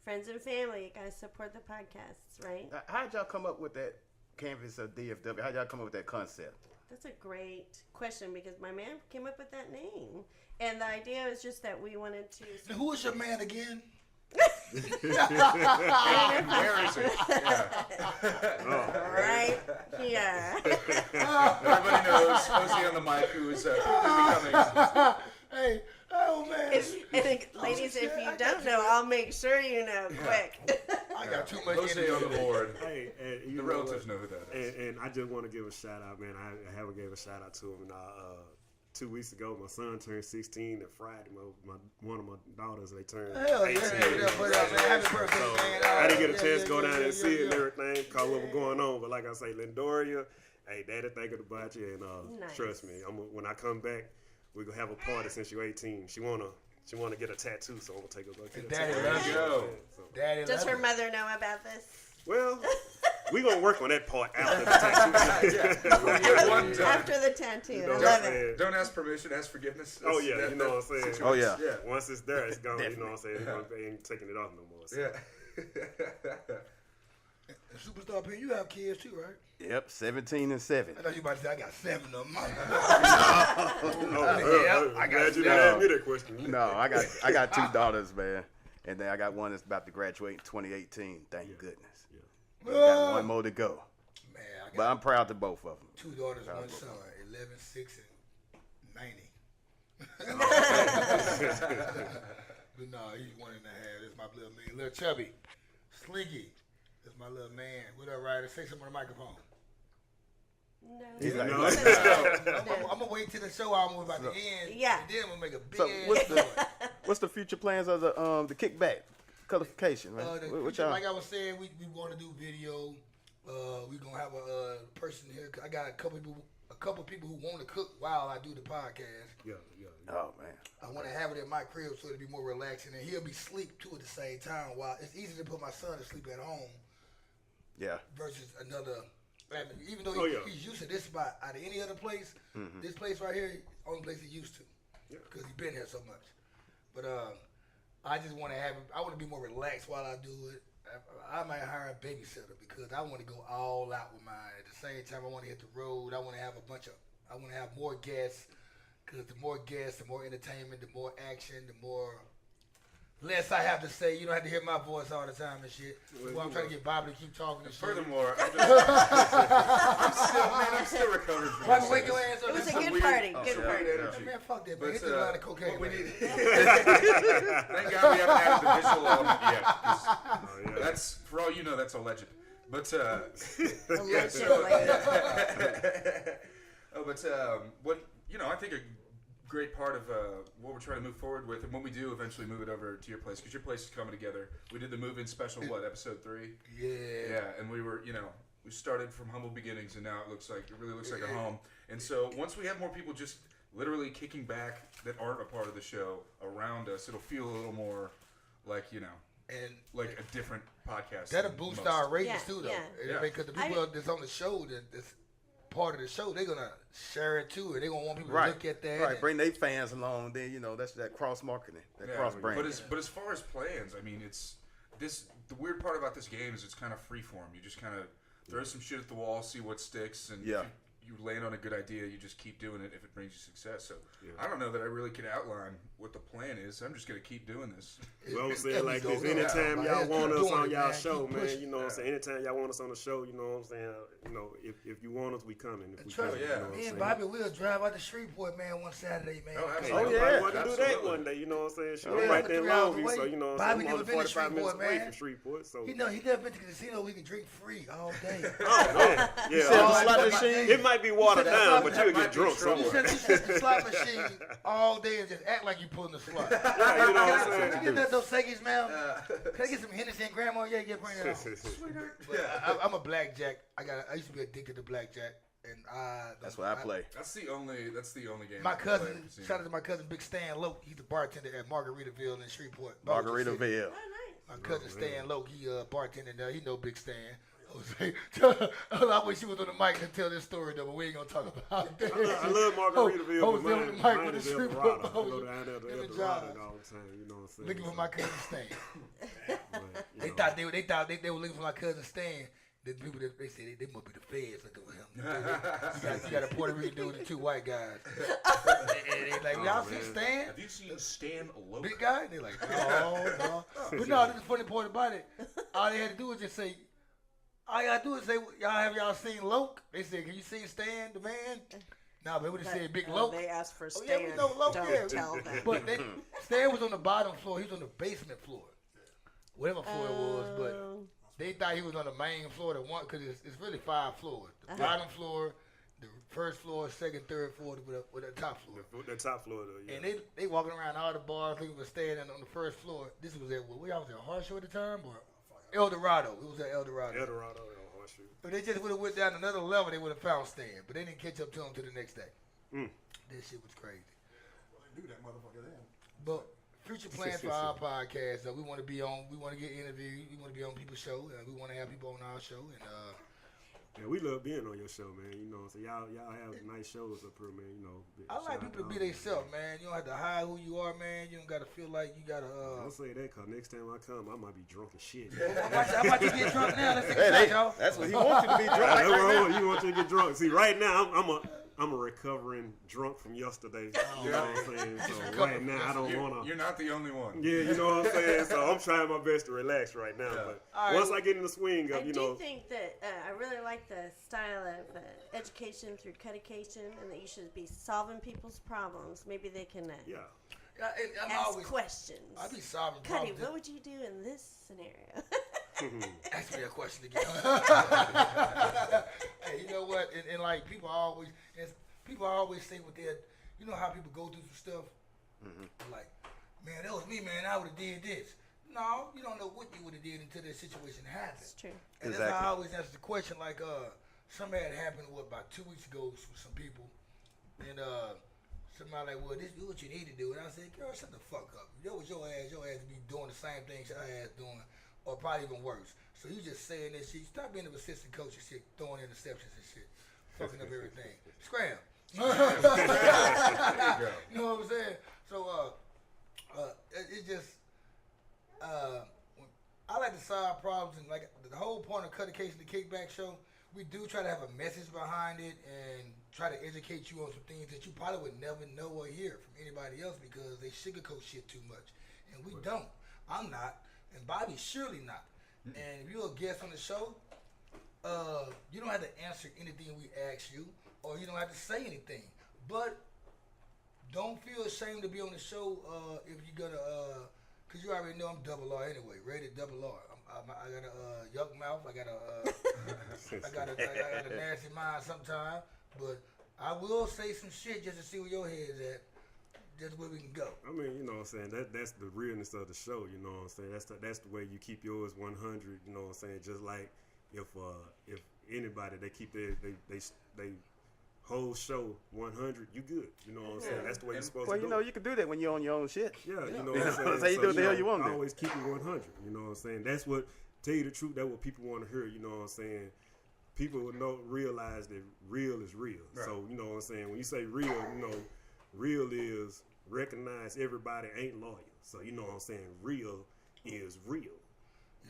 friends and family, you guys support the podcasts, right?
How'd y'all come up with that canvas of DFW? How'd y'all come up with that concept?
That's a great question because my man came up with that name. And the idea was just that we wanted to.
Now, who is your man again?
Where is it? Yeah.
Right here.
Everybody knows Josie on the mic, who is quickly becoming.
Hey, oh man.
Ladies, if you don't know, I'll make sure you know quick.
I got too much
Jose
energy
on the board.
Hey, and you
The
know
relatives
what?
know who that is.
And I just want to give a shout out, man. I haven't gave a shout out to him. 2 weeks ago, my son turned 16. And Friday, one of my daughters, they turned
Hell
18.
yeah, man. Happy birthday, man.
I didn't get a chance to go
Yeah,
down
yeah,
and see it and
yeah.
everything because what was going on. But like I say, Lindoria, hey, Daddy thinking about you, and
Nice.
trust me, when I come back, we're gonna have a party since you're 18. She wanna get a tattoo, so I'm gonna take her to get a
Daddy
tattoo.
loves you.
Go.
So,
Daddy
Does
love
her
you.
mother know about this?
well, we're gonna work on that part after the tattoo.
Yeah. You get one time.
After the tattoo.
know
I
what
love
I'm
it.
saying?
Don't ask permission, ask forgiveness.
Oh, yeah, you know what I'm saying?
Oh, yeah.
Yeah.
Once it's there, it's gone. You know what I'm saying? They ain't taking it off no more. So.
Yeah.
And Superstar P, you have kids too, right?
Yep, 17 and 7.
I thought you about to say I got 7 of them.
I'm glad you didn't ask me that question.
No, I got 2 daughters, man, and then I got one that's about to graduate in 2018. Thank goodness. Got one more to go,
Man, I
but
got
I'm proud to both of them.
2 daughters, 1 son, 11, 6, and 90. But no, he's 1 and a half. That's my little man, little chubby, Slinky. That's my little man. What up, Ryder? Say something on the microphone.
No.
He's like,
No.
I'm gonna wait till the show almost about to end.
Yeah.
And then I'm gonna make a big
So
ass
what's the future plans of the kickback, Cuttation, man? What y'all?
like I was saying, we want to do video. We gonna have a person here. I got a couple people who want to cook while I do the podcast.
Yeah.
Oh man,
I want to have it in my crib so it'll be more relaxing, and he'll be asleep too at the same time. While it's easy to put my son to sleep at home
yeah.
versus another. I mean, even though
Oh, yeah.
he's used to this spot out of any other place, this place right here, only place he's used to, because he's been here so much. But I just want to have. I want to be more relaxed while I do it. I might hire a babysitter because I want to go all out with mine. At the same time, I want to hit the road. I want to have I want to have more guests. Because the more guests, the more entertainment, the more action, less I have to say. You don't have to hear my voice all the time and shit. Well, I'm trying to get Bobby to keep talking and shit.
Furthermore, I'm still recovering from
Bobby,
this.
wake your ass up.
It was a
This is
good
weird-
party.
Oh,
Good
yeah.
party.
Energy.
Man, fuck that, man.
But,
Hit the line of cocaine.
what we
man.
need. Thank God we haven't added the visual element yet. 'Cause that's, for all you know, that's a legend. But yeah, so, what I think a great part of what we're trying to move forward with, and when we do eventually move it over to your place, because your place is coming together. We did the move-in special, episode 3?
Yeah.
And we were, we started from humble beginnings, and now it really looks like a home. And so once we have more people just literally kicking back that aren't a part of the show around us. It'll feel a little more like, you know,
And
like a different podcast.
that'll
than
boost
most.
our ratings
Yeah,
too, though.
yeah.
Because the people that's on the show, that's part of the show, they're gonna share it too, and they're gonna want people to look at that.
Right,
and-
bring their fans along. Then that's that cross marketing, that cross branding.
But as far as plans, I mean, it's this. The weird part about this game is it's kind of freeform. You just kind of throw some shit at the wall, see what sticks, and if you land on a good idea, you just keep doing it if it brings you success. So I don't know that I really can outline what the plan is. I'm just gonna keep doing this.
Well, I'm saying, like this, anytime y'all want us on y'all show, man, you know what I'm saying? Anytime y'all want us on the show, you know what I'm saying? You know, if you want us, we coming. If we
Trust
coming,
me,
you know what I'm
me and
saying?
Bobby will drive out to Shreveport, man, one Saturday, man.
Oh,
Hey,
absolutely.
nobody
yeah,
want to do that
absolutely.
one day, you know what I'm saying? Shit,
Yeah,
I'm right there in
3 hours
Longview,
away.
so you know what
Bobby
I'm saying? I'm
never
only
been to
45 minutes
Shreveport,
away
man.
from Shreveport, so.
He never been to the casino. We can drink free all day.
Oh, man.
You
Yeah.
said the
all
slot
right.
machine.
It might be watered down, but you'll get drunk
You
somewhere.
sit the slot machine all day and just act like you pulling the slot.
Yeah, you know what I'm
Can you
saying?
get those Seggies, man? Can I get some Hennessy and Grandma? Yeah, bring it on. But I'm a blackjack. I used to be addicted to blackjack, and
That's what I play.
That's the only game.
My
I can play
cousin,
at the casino.
shout out to my cousin Big Stan Loke. He's a bartender at Margaritaville in Shreveport. Baltimore City.
Margaritaville.
Oh, nice.
My cousin Stan Loke, he bartending there. He know Big Stan. I wish he was on the mic to tell this story though, but we ain't gonna talk about it.
I love Margaritaville,
Jose
but
on the mic
mine
with
is
the
El
Shreveport
Dorado. I
Bowl.
go down there to
In
El
the
Dorado
drive.
all the time, you know what I'm saying?
Looking for my cousin Stan.
But, you
They
know.
thought they were looking for my cousin Stan. The people that they said they must be the feds looking for him. You got a Puerto Rican dude and 2 white guys. And they like, y'all see Stan?
Have you seen Stan Loke?
Big guy? They like, no. But no, this is the funny part about it. All they had to do was just say, all you gotta do is say, y'all seen Loke? They said, can you see Stan, the man? No, they would have said Big Loke.
They asked for
Oh,
Stan.
yeah, we know Loke,
Don't
yeah.
tell them.
But Stan was on the bottom floor. He was on the basement floor. Whatever floor it was, but they thought he was on the main floor, because it's really 5 floors. The bottom floor, the first floor, second, third floor, with the top floor.
The top floor, though, yeah.
And they walking around all the bars looking for Stan on the first floor. This was at, y'all was at Harshaw at the time, or El Dorado? It was at El Dorado.
El Dorado, Horseshoe.
If they just would have went down another level, they would have found Stan. But they didn't catch up to him till the next day. This shit was crazy.
Do that motherfucker then.
But future plans for our podcast, we want to be on. We want to get interviewed. We want to be on people's show. We want to have people on our show. And
Yeah, we love being on your show, man. You know, so y'all have nice shows up here, man. You know,
I like people to be themselves, man. You don't have to hide who you are, man. You don't got to feel like you got to.
Don't say that, cause next time I come, I might be drunk as shit.
I'm about to get drunk now. Let's take a
Hey,
shot, y'all.
that's what he wants you to be drunk.
That's
Like
what
right
I
now.
want. You want you to get drunk. See, right now, I'm a recovering drunk from yesterday. You know what I'm saying? So right now, I don't want to.
You're not the only one.
Yeah, you know what I'm saying? So I'm trying my best to relax right now. But
All right.
once I get in the swing
I
of, you
do
know,
think that I really like the style of education through Cuttation, and that you should be solving people's problems. Maybe they can
yeah.
I'm
ask
always.
questions.
I be solving
Cutty,
problems.
what would you do in this scenario?
Ask me that question again. Hey, you know what? And like people always say what they're, you know how people go through some stuff. Like, man, that was me, man. I would have did this. No, you don't know what you would have did until that situation happened.
It's true.
And that's how I always answer the question. Like, something had happened about 2 weeks ago with some people, and somebody like, well, this is what you need to do. And I said, girl, shut the fuck up. That was your ass. Your ass to be doing the same thing your ass doing, or probably even worse. So you just saying this shit. Stop being an assistant coach and shit, throwing interceptions and shit, fucking up everything. Scram. You know what I'm saying? So it's just I like to solve problems, and like the whole point of Cuttacation, the Kickback show, we do try to have a message behind it and try to educate you on some things that you probably would never know or hear from anybody else because they sugarcoat shit too much, and we don't. I'm not, and Bobby's surely not. And if you're a guest on the show, you don't have to answer anything we ask you, or you don't have to say anything. But don't feel ashamed to be on the show if you're gonna, cause you already know I'm double R anyway, rated double R. I got a yuck mouth. I got a nasty mind sometimes, but I will say some shit just to see where your head's at. Just where we can go.
I mean, you know what I'm saying? That's the realness of the show, you know what I'm saying? That's the way you keep yours 100, you know what I'm saying? Just like if anybody, they keep they whole show 100, you good. You know what I'm saying? That's the way you're supposed
Well,
to do
you know,
it.
you can do that when you're on your own shit.
Yeah, you know what I'm saying?
So you do what the hell you want to do.
Always keep it 100. You know what I'm saying? That's what, tell you the truth, that's what people want to hear. You know what I'm saying? People will realize that real is real.
Right.
So, you know what I'm saying? When you say real, you know, real is recognize everybody ain't loyal. So, you know what I'm saying? Real is real.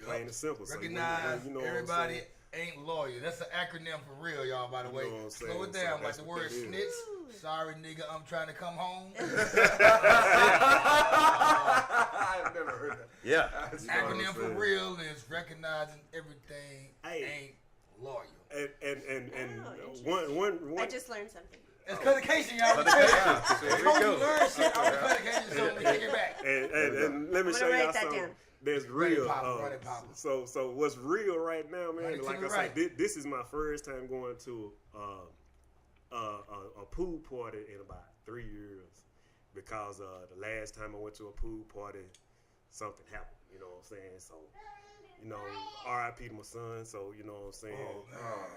Plain and simple.
Recognize
so, you know what I'm
everybody
saying?
ain't loyal. That's an acronym for real, y'all, by the way.
You know what I'm saying?
Slow it
So
down, like
that's
the
what
word
that is.
snitch. Sorry, nigga, I'm trying to come home.
I've never heard that.
Yeah.
That's
Acronym for
saying?
real is recognizing everything
Hey.
ain't loyal.
And
Oh,
one
I just learned something.
It's Cuttation, y'all.
Cuttation.
There you go. Learn shit on the Cuttation, so we take it back.
and let me
I'm
show
gonna
y'all
write that
something.
down.
There's
Run it,
real.
Papa, run it, Papa.
So what's real right now,
Run
man?
it to
Like
the
I said,
right.
this is my first time going to a pool party in about 3 years because the last time I went to a pool party, something happened. You know what I'm saying? So, you know, R.I.P. to my son. So, you know what I'm saying?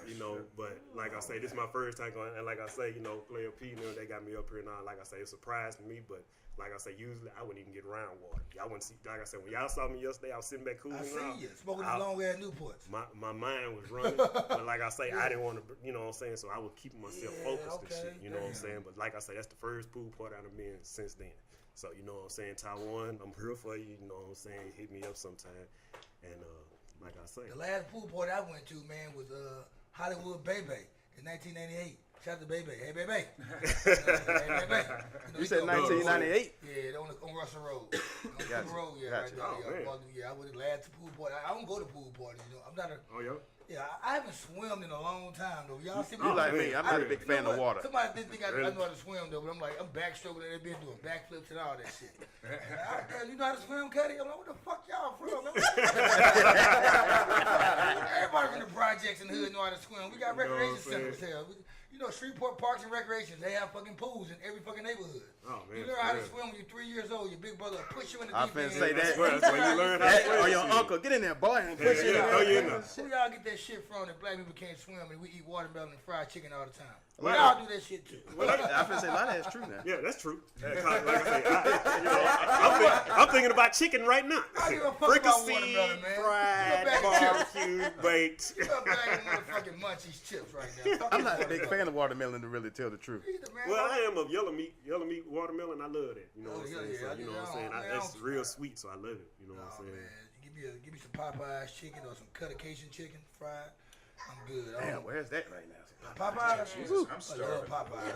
You know, but like I say, this is my first time going, and like I say, you know, Player P, you know, they got me up here now. Like I say, it surprised me, but like I say, usually I wouldn't even get around water. Y'all wouldn't see. Like I said, when y'all saw me yesterday, I was sitting back cooling
I
out.
see you. Smoking the long ass Newports.
My mind was running, but like I say, I didn't want to, you know what I'm saying. So I was keeping myself focused and shit, you know what I'm saying. But like I say, that's the first pool party I've been since then. So you know what I'm saying, Taiwan, I'm here for you. You know what I'm saying, hit me up sometime. And like I say,
The last pool party I went to, man, was Hollywood Bebe in 1998. Shout out to Bebe. Hey, Bebe. Hey, Bebe.
You said 1998?
Yeah, on Russell Road. On
Gotcha.
the road, yeah,
Gotcha.
right there.
Oh,
Yeah, I was the last pool party. I don't go to pool parties, you know. I'm not a.
oh yeah.
Yeah, I haven't swum in a long time though. Y'all see me?
You like me? I'm not a big fan
You know
of
what?
water.
Somebody didn't think I
Really?
know how to swim though, but I'm like, I'm backstroking and they've been doing backflips and all that shit. You know how to swim, Cutty? I'm like, what the fuck y'all from? Everybody from the projects and the hood know how to swim. We got
You know
recreation
what I'm
centers here. You know, Shreveport Parks and Recreations, they have fucking pools in every fucking neighborhood.
Oh man.
You learn how to swim when you're 3 years old. Your big brother will push you in the
I
deep
finna
end.
say that.
That's where you learn how to swim.
Or your uncle, get in there, boy, and push it.
Yeah, throw you in there.
Where y'all get that shit from that black people can't swim and we eat watermelon and fried chicken all the time?
Well,
Y'all do that shit too.
I finna say a lot of that's true now.
Yeah, that's true. Like I say, I'm thinking about chicken right now.
I give a fuck about
Fricassee,
watermelon, man.
fried,
Give a bag of chips.
barbecue, baked.
You got bag of motherfucking munchies chips right now. Fuck
I'm
this
not a big
watermelon.
fan of watermelon to really tell the truth.
Either, man.
Well, I am of yellow meat watermelon. I love that. You know
Oh,
what I'm
yeah,
saying?
yeah,
So, you know what I'm saying?
I
That's
don't-
real sweet, so I love it. You know what
Oh,
I'm saying?
man. Give me some Popeyes chicken or some Cuttacation chicken fried. I'm good.
Damn, where's that right now?
Popeyes?
Jesus, I'm
I love
starving.
Popeyes.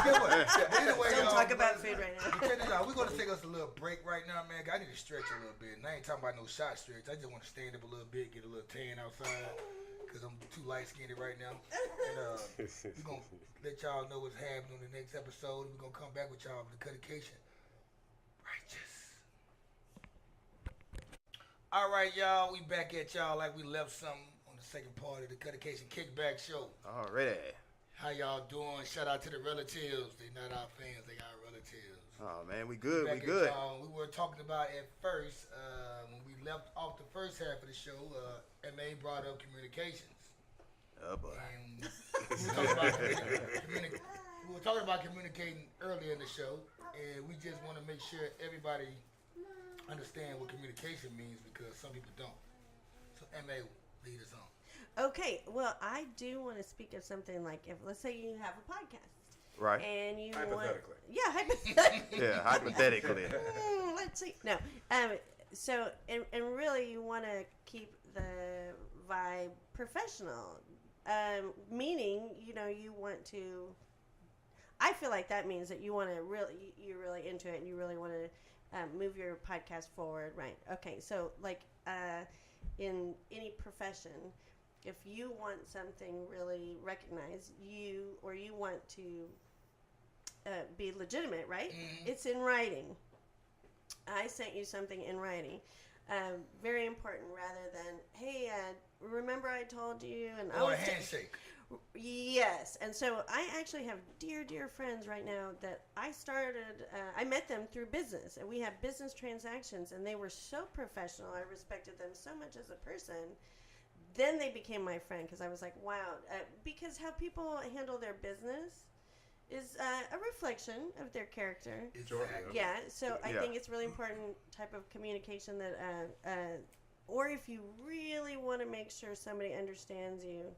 Get what? Anyway,
Don't
y'all,
talk about food right now.
check this out. We're going to take us a little break right now, man. I need to stretch a little bit. And I ain't talking about no shot stretch. I just want to stand up a little bit, get a little tan outside. Because I'm too light-skinned right now. And we're going to let y'all know what's happening on the next episode. We're going to come back with y'all with the Cuttation. Righteous. All right, y'all. We back at y'all like we left something on the second part of the Cuttation Kickback show.
Already.
How y'all doing? Shout out to the relatives. They not our fans. They our relatives.
Oh man, we good.
Back
We
at
good.
y'all. We were talking about at first, when we left off the first half of the show, Amiee brought up communications.
Oh boy.
And we were talking about communicating earlier in the show, and we just want to make sure everybody understand what communication means because some people don't. So Amiee, lead us on.
Okay, well, I do want to speak of something like if, let's say, you have a podcast.
Right.
And you
Hypothetically.
hypothetically.
Yeah, hypothetically.
Let's see. No. So, and really, you want to keep the vibe professional. Meaning, you want to. I feel like that means that you want to really, you're really into it, and you really want to move your podcast forward, right? Okay, so like in any profession, if you want something really recognized, you want to be legitimate, right?
Mm-hmm.
It's in writing. I sent you something in writing. Very important rather than, hey, remember I told you? And I
Or a
was
handshake.
Yes. And so I actually have dear, dear friends right now that I met them through business. And we have business transactions. And they were so professional. I respected them so much as a person. then they became my friend because I was like, wow. Because how people handle their business is a reflection of their character.
Exactly.
Yeah, so I
Yeah.
think it's really important type of communication that, or if you really want to make sure somebody understands you,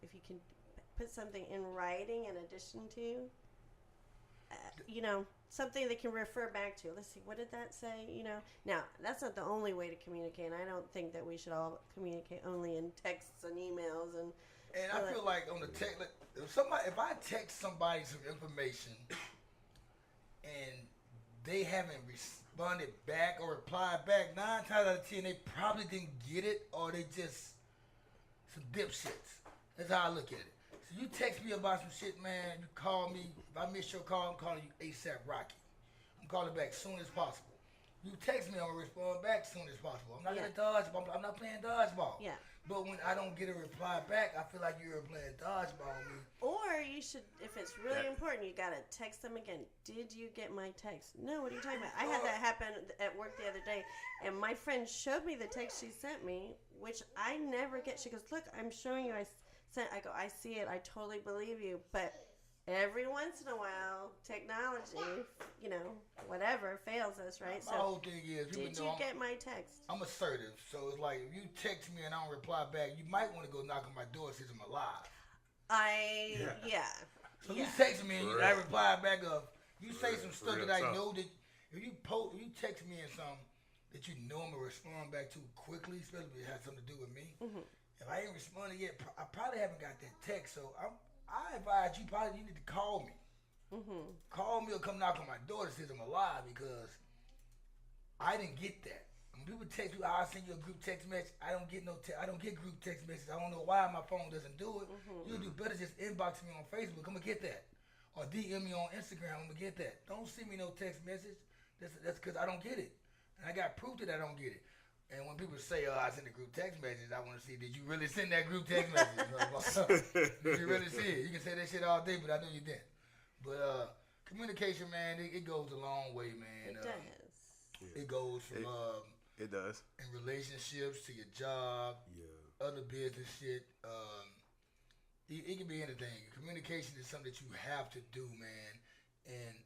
if you can put something in writing in addition to, something they can refer back to. Let's see, what did that say? Now that's not the only way to communicate. And I don't think that we should all communicate only in texts and emails and.
And I feel like on the text, if I text somebody some information and they haven't responded back or replied back, 9 times out of 10 they probably didn't get it, or they just some dipshits. That's how I look at it. So you text me about some shit, man. You call me. If I miss your call, I'm calling you ASAP Rocky. I'm calling back as soon as possible. You text me, I'm gonna respond back as soon as possible. I'm not gonna dodgeball. I'm not playing dodgeball.
Yeah.
But when I don't get a reply back, I feel like you're playing dodgeball with me.
Or you should, if it's really important, you gotta text them again. Did you get my text? No, what are you talking about? I had that happen at work the other day, and my friend showed me the text she sent me, which I never get. She goes, look, I'm showing you. I go, I see it. I totally believe you. But every once in a while, technology, whatever, fails us, right?
My whole thing is,
did you get my text?
I'm assertive, so it's like if you text me and I don't reply back, you might want to go knock on my door since I'm alive. So you text me and I reply back of, you say some stuff that I know that if you text me and something that you know I'm gonna respond back to quickly, especially if it has something to do with me. Mm-hmm. If I ain't responded yet, I probably haven't got that text. So I advise you need to call me. Mm-hmm. Call me or come knock on my door that says I'm alive, because I didn't get that. When people text you, I'll send you a group text message. I don't get I don't get group text messages. I don't know why my phone doesn't do it. Mm-hmm. You do better just inbox me on Facebook. I'm gonna get that, or DM me on Instagram. I'm gonna get that. Don't send me no text message. That's because I don't get it, and I got proof that I don't get it. And when people say, I sent a group text message, I want to see, did you really send that group text message? Did you really see it? You can say that shit all day, but I know you didn't. But communication, man, it goes a long way, man.
It does.
It goes from
it does
in relationships to your job, other business shit. It can be anything. Communication is something that you have to do, man. And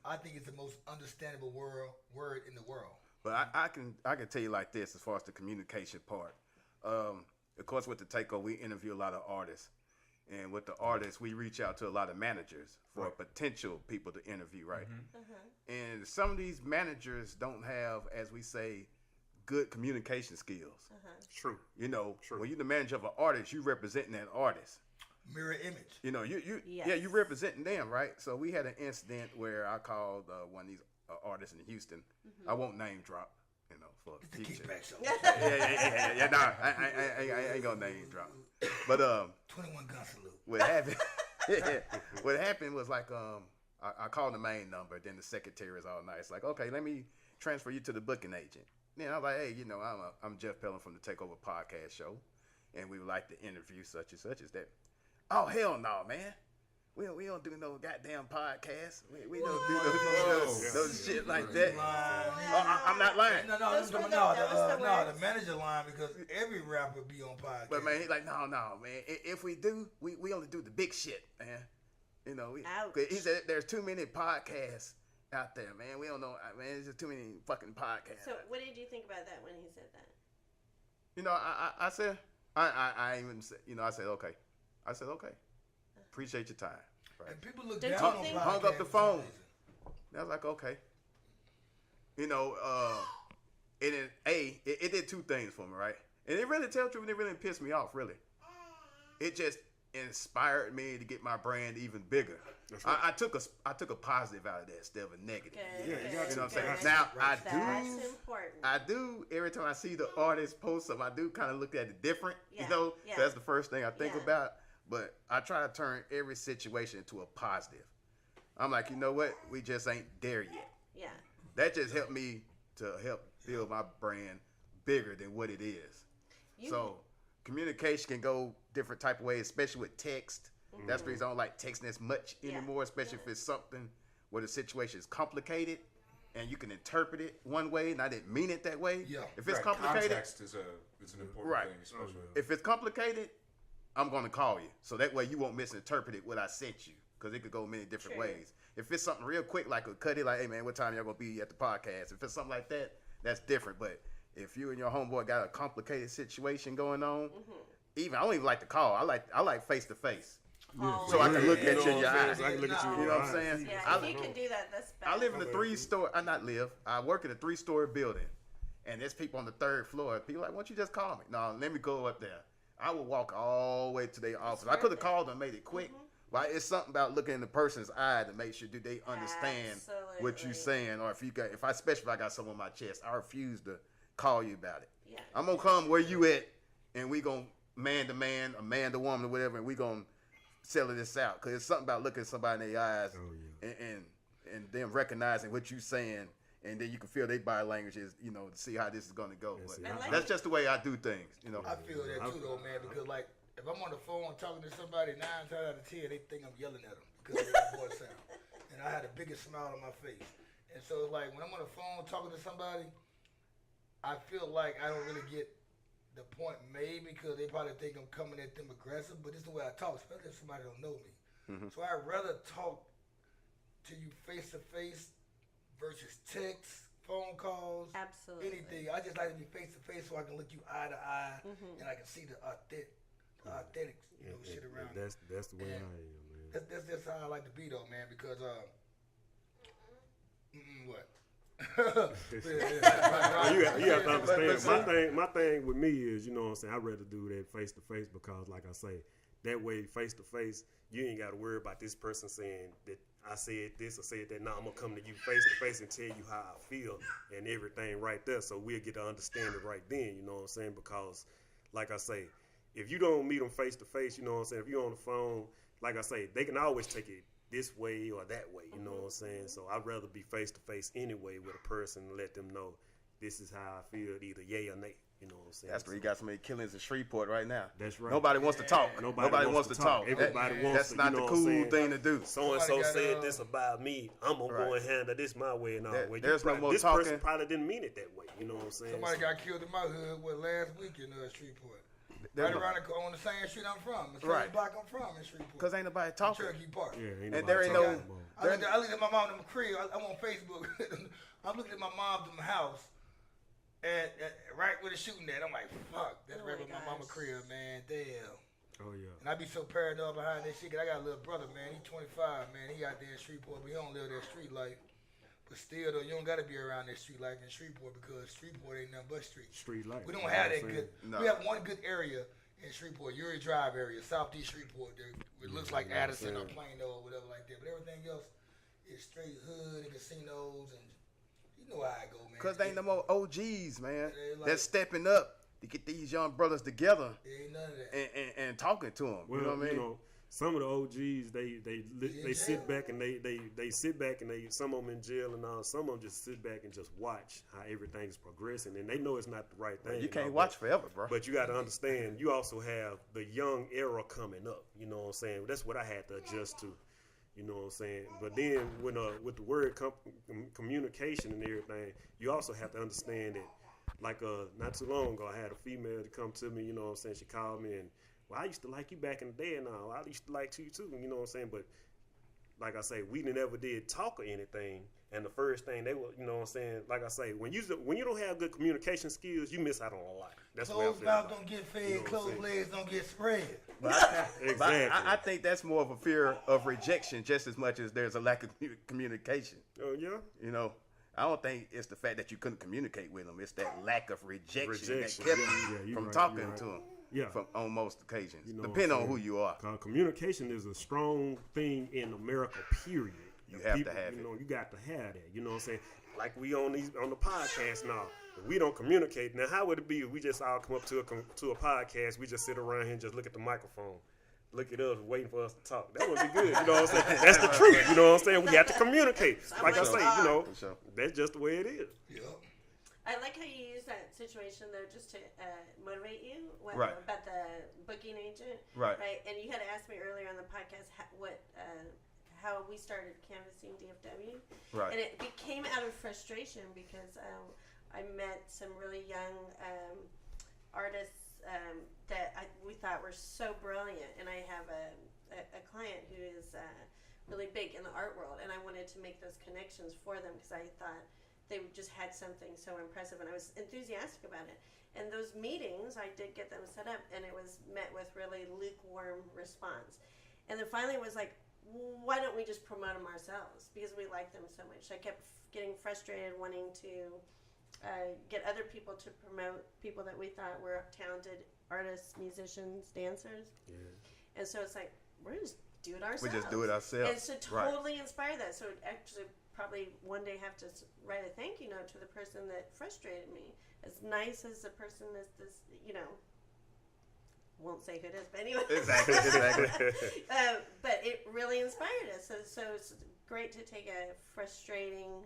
I think it's the most understandable word in the world.
But I can tell you like this as far as the communication part. Of course, with the Takeover, we interview a lot of artists. And with the artists, we reach out to a lot of managers for potential people to interview, right? Mm-hmm. Uh-huh. And some of these managers don't have, as we say, good communication skills. Uh-huh.
True.
True. When you're the manager of an artist, you representing that artist.
Mirror image.
You representing them, right? So we had an incident where I called one of these artists in Houston. Mm-hmm. I won't name drop, for
the Kickback show.
Yeah. No, I ain't gonna name drop. But
21 gun salute.
What happened was like I called the main number. Then the secretary was all nice, like, okay, let me transfer you to the booking agent. Then I was like, hey, I'm Jeff Pelham from the Takeover Podcast show, and we would like to interview such and such as that. Oh hell no, man. We don't do no goddamn podcast. We don't do those shit like that. I'm not lying.
No, the manager line, because every rapper be on podcast.
But man, he's like, no, man. If we do, we only do the big shit, man. He said there's too many podcasts out there, man. We don't know, man. There's just too many fucking podcasts.
So what did you think about that when he said that?
I said, I even said, I said, okay. Appreciate your time. Right.
And people look down on podcasts.
Hung up the phone. I was like, okay. It did two things for me, right? And it really, tell the truth, it really pissed me off, really. It just inspired me to get my brand even bigger. Right. I took a positive out of that instead of a negative.
Good,
you know what I'm saying?
Good.
Now,
That's important.
I do, every time I see the artist post something, I do kind of look at it different,
Yeah.
So that's the first thing I think about. But I try to turn every situation into a positive. I'm like, you know what? We just ain't there yet.
Yeah.
That just helped me to help build my brand bigger than what it is. So communication can go different type of ways, especially with text. Mm-hmm. That's the reason I don't like texting as much anymore, especially if it's something where the situation is complicated and you can interpret it one way, and I didn't mean it that way.
Yeah.
If it's complicated,
Context is an important thing, especially.
if it's complicated, I'm gonna call you, so that way you won't misinterpret it what I sent you, because it could go many different ways. If it's something real quick, like a Cutty, like, hey man, what time y'all gonna be at the podcast? If it's something like that, that's different. But if you and your homeboy got a complicated situation going on, I don't even like to call. I like face to face. So I can look at you in your eyes.
I can look at you in
You
your
know what I'm
eyes.
saying?
Yeah, if you can do that, that's better.
I live in a 3-story. I work in a 3-story building, and there's people on the 3rd floor. People are like, why don't you just call me? No, let me go up there. I will walk all the way to their office. I could have called them, made it quick. But it's something about looking in the person's eye to make sure do they understand what you're saying, or if I especially if I got something on my chest, I refuse to call you about it.
Yeah.
I'm gonna come where you at, and we gonna man to man, or man to woman, or whatever, and we gonna settle this out. Cause it's something about looking at somebody in their eyes and them recognizing what you saying, and then you can feel their body language is, to see how this is gonna go. But that's just the way I do things,
I feel that too, though, man, because like if I'm on the phone talking to somebody, 9 times out of 10 they think I'm yelling at them because of their voice sound, and I had the biggest smile on my face. And so it's like when I'm on the phone talking to somebody, I feel like I don't really get the point made because they probably think I'm coming at them aggressive, but it's the way I talk, especially if somebody don't know me. So I'd rather talk to you face to face versus text, phone calls,
Absolutely.
anything. I just like to be face to face so I can look you eye to eye and I can see the authentic shit around.
That's the way I am, man.
That's how I like to be though, man, because what?
You have to understand. My thing with me is, what I'm saying, I'd rather do that face to face because, like I say, that way face to face, you ain't got to worry about this person saying that I said this or said that. No, I'm gonna come to you face to face and tell you how I feel and everything right there, so we'll get to understand it right then. You know what I'm saying? Because, like I say, if you don't meet them face to face, you know what I'm saying. If you're on the phone, like I say, they can always take it this way or that way, you know what I'm saying? So I'd rather be face to face anyway with a person and let them know this is how I feel, either yay or nay, you know what I'm saying?
That's where you got so many killings in Shreveport right now.
That's right.
Nobody wants to talk.
Nobody wants to talk. Everybody wants
That's
to,
not the cool thing to do.
So and so said this about me. I'm gonna go and handle this my way and all.
There's no more
this
talking.
person probably didn't mean it that way. You know what I'm saying?
Somebody got killed in my hood last week in Shreveport. Right around on the same street I'm from. The same block I'm from in Shreveport.
Because ain't nobody talking.
Cherokee Park.
Yeah,
and there ain't no.
I looked at my mom in the crib. I'm on Facebook. I'm looking at my mom's house, and right where the shooting at. I'm like, fuck, that's right where my mama crib, man. Damn.
Oh yeah.
And I be so paranoid behind this shit. Cause I got a little brother, man. He 25, man. He out there in Shreveport, but he don't live that street life. But still, though, you don't got to be around that street life in Shreveport because Shreveport ain't nothing but street.
Street life.
We don't have that good.
No.
We have one good area in Shreveport, Uri Drive area, Southeast Shreveport. It looks like Addison or Plano or whatever like that. But everything else is straight hood and casinos, and you know how I go, man.
Because they ain't no more OGs, man.
Like,
That's stepping up to get these young brothers together
ain't none of that.
and talking to them.
Well,
you know what I mean?
Some of the OGs, they sit back and they sit back and some of them in jail and all. Some of them just sit back and just watch how everything's progressing, and they know it's not the right thing.
You can't watch forever, bro.
But you got to understand, you also have the young era coming up. You know what I'm saying? That's what I had to adjust to. You know what I'm saying? But then when with the word communication and everything, you also have to understand that. Like not too long ago, I had a female to come to me. You know what I'm saying? She called me and. Well, I used to like you back in the day, and I used to like you too. You know what I'm saying? But like I say, we never did talk or anything. And the first thing they were, you know what I'm saying? Like I say, when you don't have good communication skills, you miss out on a lot. That's what I feel.
Closed mouth don't get fed, closed legs don't get spread.
Exactly.
I think that's more of a fear of rejection, just as much as there's a lack of communication.
Oh yeah.
You know. I don't think it's the fact that you couldn't communicate with them. It's that lack of rejection. That kept you from talking to them.
Yeah.
On most occasions.
You know
depending on who you are.
Communication is a strong thing in America, period.
You have to have it.
You got to have that. You know what I'm saying? Like we on the podcast now. If we don't communicate. Now, how would it be if we just all come up to a podcast, we just sit around here and just look at the microphone, look at us, waiting for us to talk? That would be good. You know what I'm saying? That's the truth. You know what I'm saying? We have to communicate. Like I say, that's just the way it is.
Yeah.
I like how you use that situation though, just to motivate you about the booking agent,
right?
And you had asked me earlier on the podcast how we started Canvassing DFW,
Right.
And it became out of frustration because I met some really young artists that we thought were so brilliant, and I have a client who is really big in the art world, and I wanted to make those connections for them because I thought they just had something so impressive, and I was enthusiastic about it. And those meetings, I did get them set up, and it was met with really lukewarm response. And then finally it was like, why don't we just promote them ourselves? Because we like them so much. I kept getting frustrated wanting to get other people to promote people that we thought were talented artists, musicians, dancers. Yeah. And so it's like, we're just do it ourselves.
We just do it ourselves.
And so totally inspire that. So actually probably one day have to write a thank you note to the person that frustrated me. As nice as the person is, this, won't say who it is, but anyway.
Exactly.
But it really inspired us. So it's great to take a frustrating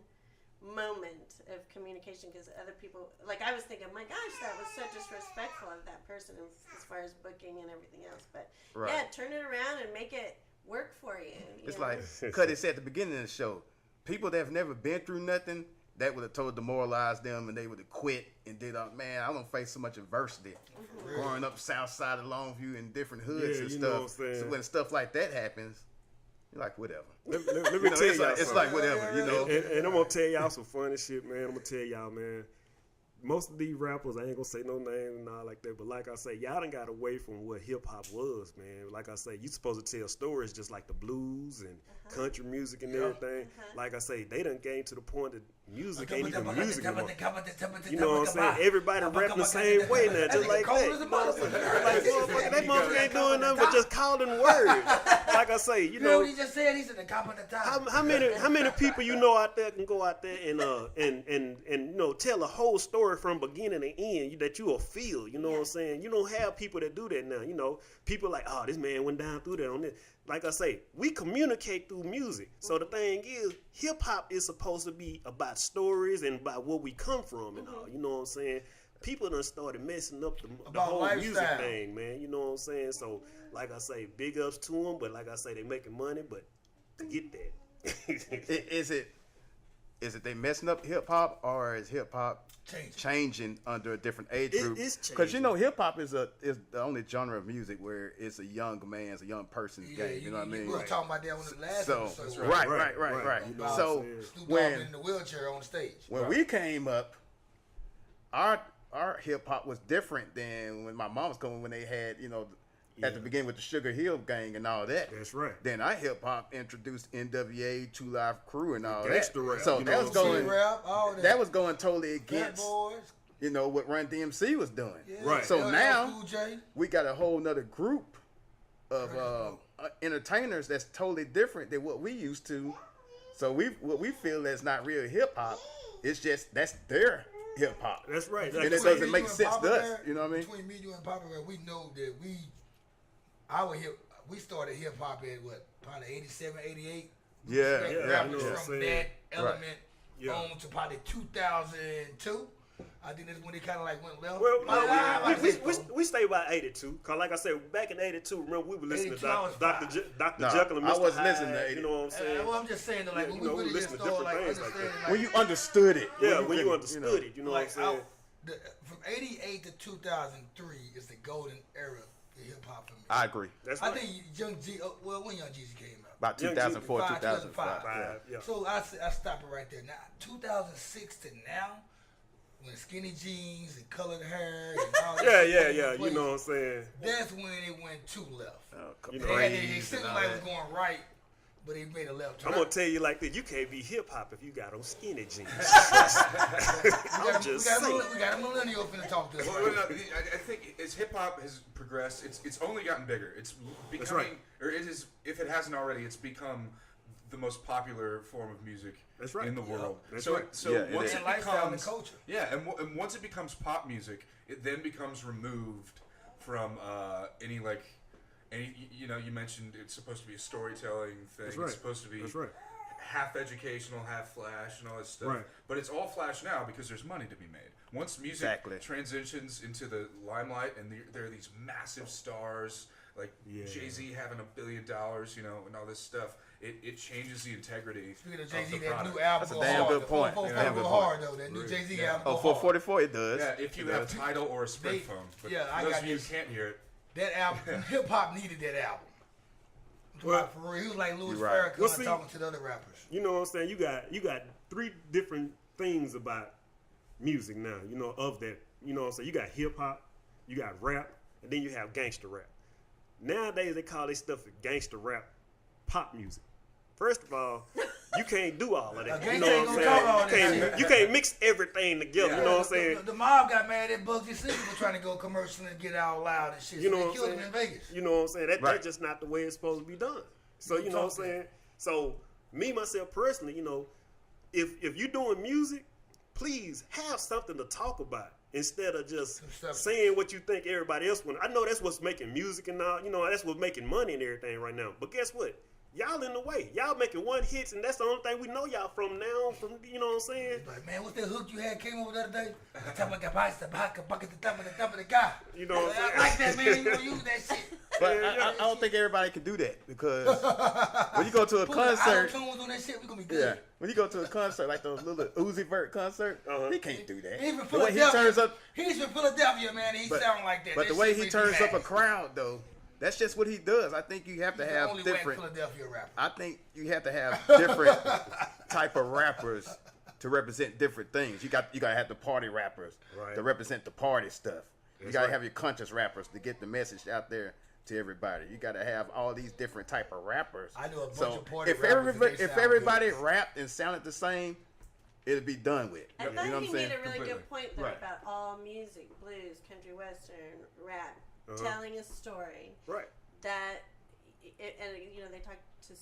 moment of communication because other people, like I was thinking, my gosh, that was so disrespectful of that person as far as booking and everything else. But yeah, turn it around and make it work for you.
It's like Cutty said at the beginning of the show, people that have never been through nothing, that would have totally demoralized them and they would have quit and did, man, I don't face so much adversity. Growing up south side of Longview in different hoods and stuff. So when stuff like that happens, you're like, whatever.
Let me tell y'all
it's like whatever,
And I'm going to tell y'all some funny shit, man. I'm going to tell y'all, man. Most of these rappers, I ain't going to say no names and all like that, but like I say, y'all done got away from what hip-hop was, man. Like I say, you supposed to tell stories just like the blues and country music and everything. Like I say, they done came to the point that music ain't even music anymore. You know what I'm saying? Everybody rapping the same way now, just like that. You know what I'm saying? Like, motherfucker, that motherfucker ain't doing nothing but just calling words. Like I say, you know.
What he just said? He said the cop at the top.
How many people you know out there can go out there and tell a whole story from beginning to end that you will feel, you know what I'm saying? You don't have people that do that now. You know, people like, oh, this man went down through that on this. Like I say, we communicate through music. So the thing is, hip hop is supposed to be about stories and about where we come from and all. You know what I'm saying? People done started messing up the whole
lifestyle.
Music thing, man. You know what I'm saying? So, like I say, big ups to them. But like I say, they making money. But to get that,
is it they messing up hip hop or is hip hop changing under a different age group? Because hip hop is the only genre of music where it's a young man's, a young person's game. You know what I mean?
We were talking about that on the last episode.
Right.
You know,
so
when in the wheelchair on stage,
when we came up, our hip hop was different than when my mom was coming. When they had at the beginning with the Sugar Hill Gang and all that.
That's right.
Then our hip hop introduced NWA, Two Live Crew, and all
that.
Rap, so that was going. That was going totally against. What Run DMC was doing.
Yeah.
Right.
So now we got a whole nother group of entertainers that's totally different than what we used to. So what we feel that's not real hip hop. It's just that's their hip hop.
That's right.
And it doesn't make sense to us. You know what I mean?
Between me, you, and Papa Bear, we know that we started hip hop at probably 87, 88.
Yeah.
From that element on to probably 2002. I think that's when they kind of like went left.
Well, we stayed by 82. Cause like I said, back in 82, remember we were listening to Dr. Jekyll and Mr.
I wasn't
Hyde,
listening to 80.
You know what I'm saying?
Well, I'm just saying that when we really just started understanding.
When you understood it.
Yeah, when you understood it. You know what I'm saying?
From 88 to 2003 is the golden era for hip hop for me.
I agree.
That's right.
I think Young G. When Young Jeezy came out.
About 2004, 2005.
Yeah. So I stop it right there. Now 2006 to now. When skinny jeans and colored hair and all that.
Yeah. You know what I'm saying?
That's when it went too left.
They
seemed like it was going right, but they made a left turn.
I'm gonna tell you like this: you can't be hip hop if you got on skinny jeans.
We got a millennial finna talk to us.
I think as hip hop has progressed, it's only gotten bigger. It's becoming, or it is, if it hasn't already, it's become the most popular form of music in the world. So once it becomes culture. And once it becomes pop music, it then becomes removed from any you mentioned it's supposed to be a storytelling thing. It's supposed to be half educational, half flash, and all this stuff. Right. But it's all flash now because there's money to be made. Once music transitions into the limelight and there are these massive stars Like Jay-Z having $1 billion, you know, and all this stuff. It changes the integrity.
Speaking of
of
Jay-Z,
the
that
product.
new album
That's a
go
damn
hard.
good point.
The
Damn
444
good
go
point.
hard though. That new Jay-Z
Yeah.
album.
Oh,
go
for
hard.
44, it does.
Yeah, if you
It
have
does.
Tidal or a Sprint
They-
phone. But
yeah, I
for those
got
of you who
this.
can't hear it,
That album, hip hop needed that album.
Well,
For real, he was like Louis
you're right.
Farrakhan
Well, see-
talking to the other rappers.
You know what I'm saying? You got 3 different things about music now. You know, of that. You know what I'm saying? You got hip hop, you got rap, and then you have gangster rap. Nowadays they call this stuff gangster rap pop music. First of all, you can't do all of that.
Now,
You
gangsta
know
ain't
what
gonna talk all
I'm
that
saying?
shit.
You can't mix everything together. You know what I'm saying?
The mob got mad at Bugsy Siegel for trying to go commercial and get out loud and shit.
You
So
know
they
what I'm
killed
saying?
him in Vegas.
You know what I'm saying?
Right.
That's just not the way it's supposed to be done. So you know what I'm saying? So me myself personally, you know, if you're doing music, please have something to talk about instead of just
substance.
saying what you think everybody else want. I know that's what's making music and all, you know, that's what's making money and everything right now. But guess what? Y'all in the way. Y'all making one hits, and that's the only thing we know y'all from now. From, you know what I'm saying?
Like, man, what's that hook you had came over the other day? The top of the box, the back, the bucket, the top of the guy.
You know what I'm saying?
I like that, man. You gonna use that shit.
But I don't think everybody can do that because when you go to a
Put
concert,
auto-tunes on that shit, we gonna be
yeah,
good.
when you go to a concert like those little Uzi Vert concert, he can't do that.
He's from
The way he
Philadelphia.
turns up,
He's from Philadelphia, man. He sound like that.
but
That
the way
shit
he
makes me
turns up a
happy.
crowd though, that's just what he does. I think you have to
He's the
have
only whack
different.
Philadelphia rapper.
I think you have to have different type of rappers to represent different things. You gotta have the party rappers
Right.
to represent the party stuff. You
That's
gotta
right.
have your conscious rappers to get the message out there to everybody. You gotta have all these different type of rappers.
I know a bunch
so
of party
if
rappers and they
if
sound
everybody
good.
rapped and sounded the same, it'd be done with.
I
You know
thought
what I'm
he
saying?
made a really
Completely.
good point though
Right.
about all music, blues, country, western, rap, telling a story
Right.
that, and you know they talk to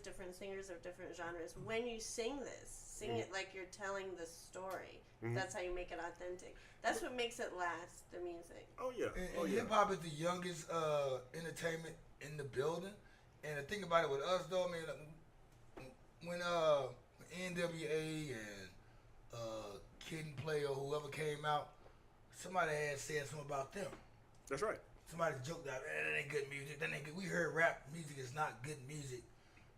different singers of different genres. When you sing this, sing it like you're telling the story. That's how you make it authentic. That's what makes it last. The music.
Oh yeah.
And hip hop is the youngest entertainment in the building. And the thing about it with us though, man, when NWA and Kid and Play or whoever came out, somebody had said something about them.
That's right.
Somebody joked out, that ain't good music. That ain't good. We heard rap music is not good music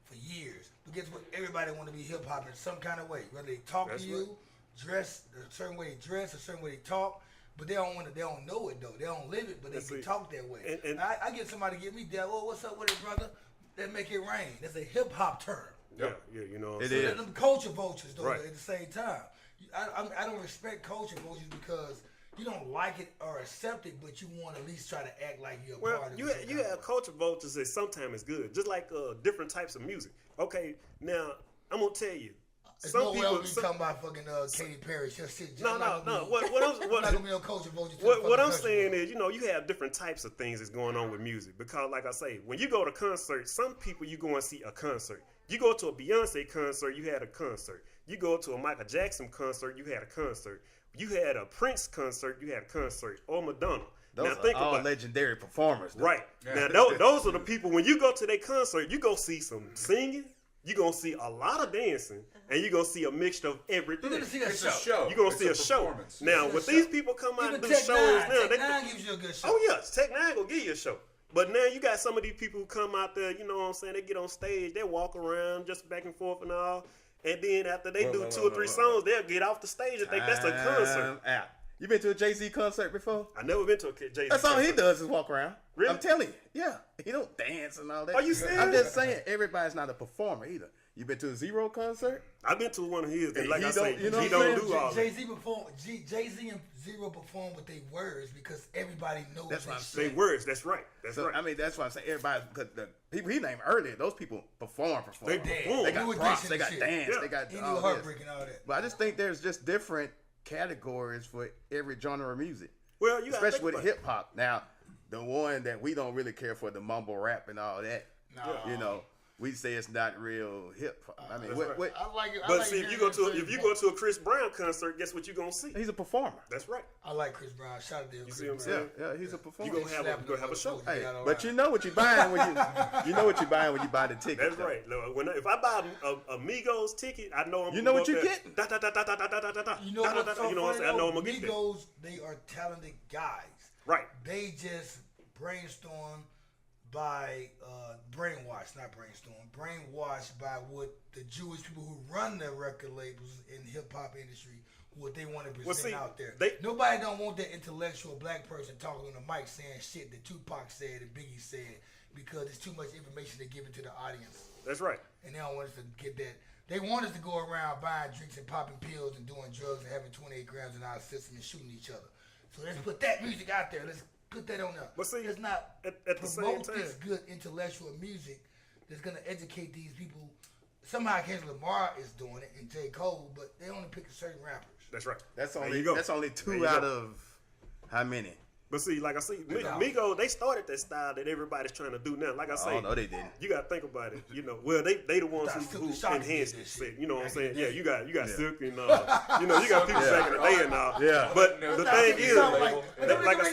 for years. But guess what? Everybody want to be hip hop in some kind of way. Whether they talk
That's
to you, dress a certain way they dress, a certain way they talk. But they don't want to. They don't know it though. They don't live it, but they
That's
can
it.
talk that way.
And
I get somebody to get me down. Oh, what's up with it, brother? That make it rain. That's a hip hop term.
Yeah. Yeah. You know what I'm
It
saying?
is.
Them culture vultures though.
Right.
At the same time, I don't respect culture vultures because you don't like it or accept it, but you want to at least try to act like you're a
Well,
part of
you
it.
you have culture vultures that sometimes is good, just like different types of music. Okay, now I'm gonna tell you,
There's
some
no way
people.
I'm talking about fucking Katy Perry. She'll sit.
No. What I'm
I'm not gonna be no culture vulture.
what I'm saying is, you know, you have different types of things that's going on with music because, like I say, when you go to concerts, some people you go and see a concert. You go to a Beyonce concert, you had a concert. You go to a Michael Jackson concert, you had a concert. You had a Prince concert, you had a concert, or Madonna.
Those
now
are
think
all
about it.
legendary performers. Though.
Right.
Yeah.
Now, those are the people, when you go to their concert, you go see some singing, you going to see a lot of dancing, and you going to see a mixture of everything.
You're gonna see a
It's
show.
a show.
You're going to
It's
see a show.
performance.
Now,
It's a
when
show.
these people come out
Even
and do
Tech
shows
Nine,
now,
Tech Nine gives you a good show.
oh, yes, Tech Nine going to give you a show. But now you got some of these people who come out there, you know what I'm saying, they get on stage, they walk around just back and forth and all, and then after they do two or three songs, they'll get off the stage and think that's a concert.
Out. You been to a Jay-Z concert before?
I never been to a Jay-Z
That's all he
concert.
does is walk around.
Really?
I'm telling you. Yeah. He don't dance and all that.
Are you serious?
I'm just saying, everybody's not a performer either. You been to a Zero concert?
I've been to one of his, and like
He
I
don't-
say,
you know
he
what I'm
don't
saying?
do all that.
Jay-Z perform. Jay-Z and Zero perform with their words because everybody knows
That's
they
what I'm
shit.
They words, that's right. That's
So,
right.
I mean, that's why I'm saying everybody, because the people he named earlier, those people perform.
They perform.
They got
New
props,
Edition
they got
shit.
dance,
Yeah.
they got
Any
all this.
heartbreak and all that.
But I just think there's just different categories for every genre of music.
Well, you gotta
Especially
think
with
about it.
hip hop. Now, the one that we don't really care for, the mumble rap and all that.
No.
You know, we say it's not real hip hop. I mean,
That's
what,
right.
what,
I like it. I
But
like
see, if
hearing
you go
him
to
say
if you
more.
go to a Chris Brown concert, guess what you gonna see?
he's a performer.
That's right.
I like Chris Brown. Shout out to him.
You
Chris
see what I'm
Brown.
saying?
Yeah, he's a performer.
You gonna have a show.
Hey, but you know what you're buying when you know what you're buying when you buy the ticket.
That's
though.
right. Look, if I buy a Migos ticket, I know I'm.
You know
gonna
what
go
you're
up there,
getting.
Da, da, da, da, da, da, da, da, da,
You know
da, da,
what's
da,
so
you know what I'm
funny
saying? I know
though?
I'm gonna get there.
Migos, they are talented guys.
Right.
They just brainstorm, brainwashed by what the Jewish people who run the record labels in the hip hop industry, what they want to present out there. Nobody don't want that intellectual black person talking on the mic saying shit that Tupac said and Biggie said, because it's too much information to give it to the audience.
That's right.
And they don't want us to get that. They want us to go around buying drinks and popping pills and doing drugs and having 28 grams in our system and shooting each other. So let's put that music out there. Let's put that on there.
But see,
let's not
at the same time,
this good intellectual music that's going to educate these people. Somehow Kendrick Lamar is doing it and J. Cole, but they only pick certain rappers.
That's right.
That's only two out of how many?
But see, like I see, Migos, they started that style that everybody's trying to do now. Like I say,
oh no, they didn't.
You got to think about it. You know, well, they the ones who enhanced it. You know what I'm saying? Yeah, you got Silk and you know, you got people back in the day and all.
Yeah.
But the thing is, like I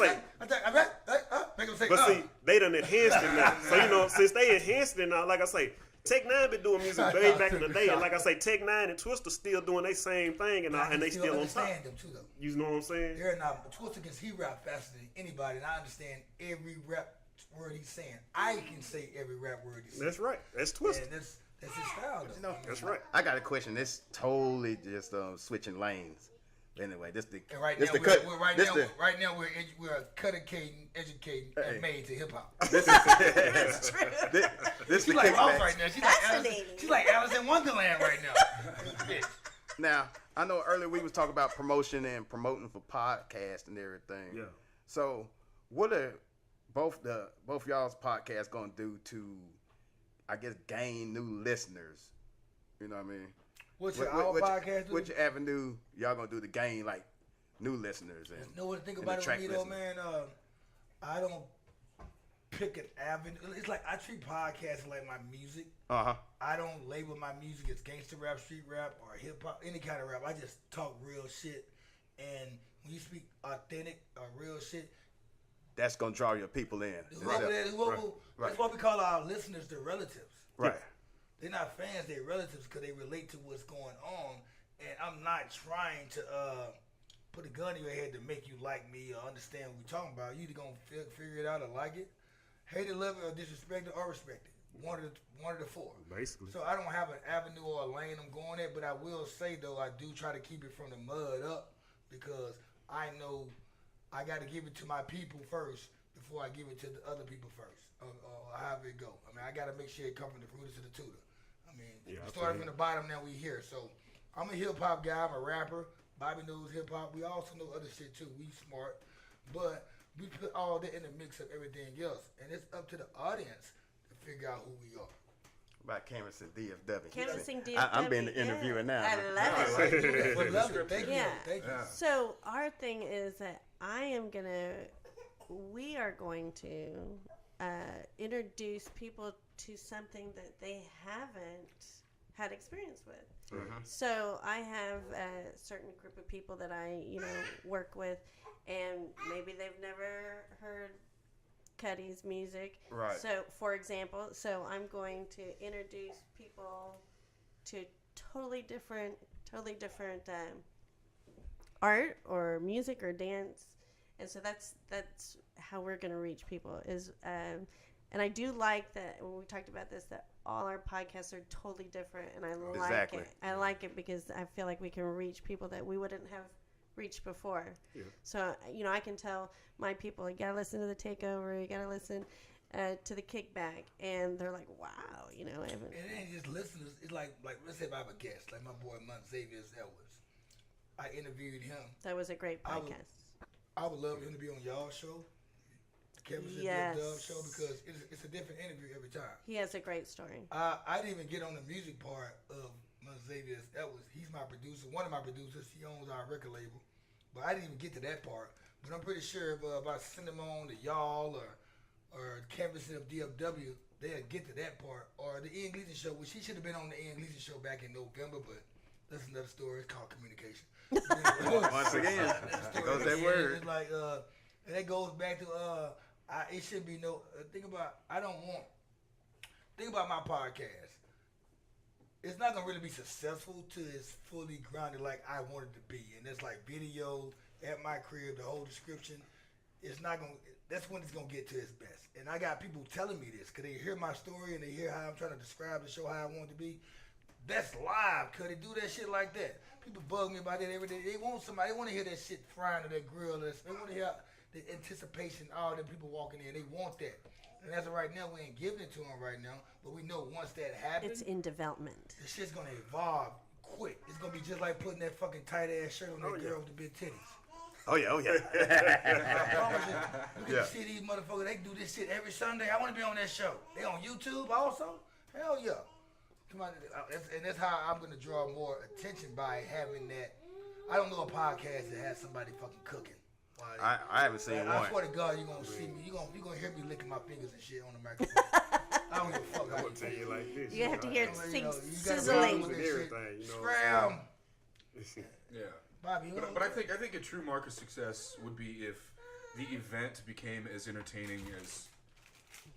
say, but see, they done enhanced it now. So you know, since they enhanced it now, like I say, Tech Nine been doing music way back in the day, and like I say, Tech Nine and Twista still doing their same thing, and they still on top.
Them too, though.
You know what I'm saying?
They're not. Twista he rap faster than anybody, and I understand every rap word he's saying. I can say every rap word he's saying.
That's right. That's Twista.
And that's his style, though.
No,
that's right.
I got a question. It's totally just switching lanes. Anyway, this the
and right
this
now
the cut.
Right now we're Cuttacating, educating, and made to hip hop.
This
She's
the
like
kickback.
Ross right now. She's like Alice in Wonderland right now.
Now I know earlier we was talking about promotion and promoting for podcasts and everything.
Yeah.
So what are both y'all's podcasts gonna do to, I guess, gain new listeners? You know what I mean?
What's your podcast do?
Which avenue y'all gonna do to gain like new listeners? And
you know what to think about it with me though, man? I don't pick an avenue. It's like I treat podcasts like my music. I don't label my music as gangster rap, street rap, or hip hop, any kind of rap. I just talk real shit. And when you speak authentic or real shit,
that's gonna draw your people in.
That's what we call our listeners the relatives.
Right.
They're not fans, they're relatives because they relate to what's going on. And I'm not trying to put a gun in your head to make you like me or understand what we're talking about. You either going to figure it out or like it, hate it, love it, or disrespect it, or respect it. One of the four.
Basically.
So I don't have an avenue or a lane I'm going at, but I will say, though, I do try to keep it from the mud up because I know I got to give it to my people first before I give it to the other people first, or however it go. I mean, I got to make sure it comes from the roots to the tutor. I mean, we started from the bottom, now we here. So I'm a hip hop guy. I'm a rapper. Bobby knows hip hop. We also know other shit too. We smart, but we put all that in the mix of everything else, and it's up to the audience to figure out who we are.
About Canvassing DFW.
Canvassing DFW.
I'm being the interviewer now.
I love it.
Well, love it. Thank you. Thank you.
So our thing is that we are going to introduce people to something that they haven't had experience with. Mm-hmm. So I have a certain group of people that I, work with, and maybe they've never heard Cutty's music.
Right.
So, for example, I'm going to introduce people to totally different art or music or dance, and so that's how we're going to reach people. And I do like that when we talked about this, that all our podcasts are totally different, and I like it. I like it because I feel like we can reach people that we wouldn't have reached before. Yeah. So, I can tell my people, you got to listen to the Takeover, you got to listen to the Kickback, and they're like, wow, I haven't.
And it ain't just listeners. It's like let's say if I have a guest, like my boy Xavier Edwards. I interviewed him.
That was a great podcast.
I would love him to be on y'all's show. Canvassing DFW show, because it's a different interview every time.
He has a great story.
I didn't even get on the music part of Xavier Edwards. He's my producer, one of my producers. He owns our record label, but I didn't even get to that part. But I'm pretty sure if I send them on to y'all or Canvassing DFW, they'll get to that part. Or the Ian Gleason show, which he should have been on the Ian Gleason show back in November, but that's another story. It's called Communication.
Once again, it goes that word.
It's like and that goes back to it should be think about my podcast. It's not gonna really be successful till it's fully grounded like I want it to be, and it's like video at my crib, the whole description, it's not gonna. That's when it's gonna get to its best. And I got people telling me this because they hear my story and they hear how I'm trying to describe the show, how I want it to be. That's live. Could they do that shit like that? People bug me about that every day. They want somebody. They want to hear that shit frying to their grill. They want to hear the anticipation. All the people walking in. They want that. And as of right now, we ain't giving it to them right now. But we know once that happens,
It's in development.
the shit's gonna evolve quick. It's gonna be just like putting that fucking tight ass shirt on that girl with the big titties.
Oh yeah.
I promise you. You
Yeah.
can see these motherfuckers. They do this shit every Sunday. I want to be on that show. They on YouTube also. Hell yeah. Come on, and that's how I'm gonna draw more attention by having that. I don't know a podcast that has somebody fucking cooking.
I haven't seen
I
one.
swear to God, you're gonna see me. You're gonna hear me licking my fingers and shit on the microphone. I don't give a fuck.
I'm gonna tell you like this.
You have to hear it
You gotta
sizzling.
with
and
that shit.
everything, you know.
Scram.
Yeah.
Bobby, you know,
But I think a true mark of success would be if the event became as entertaining as,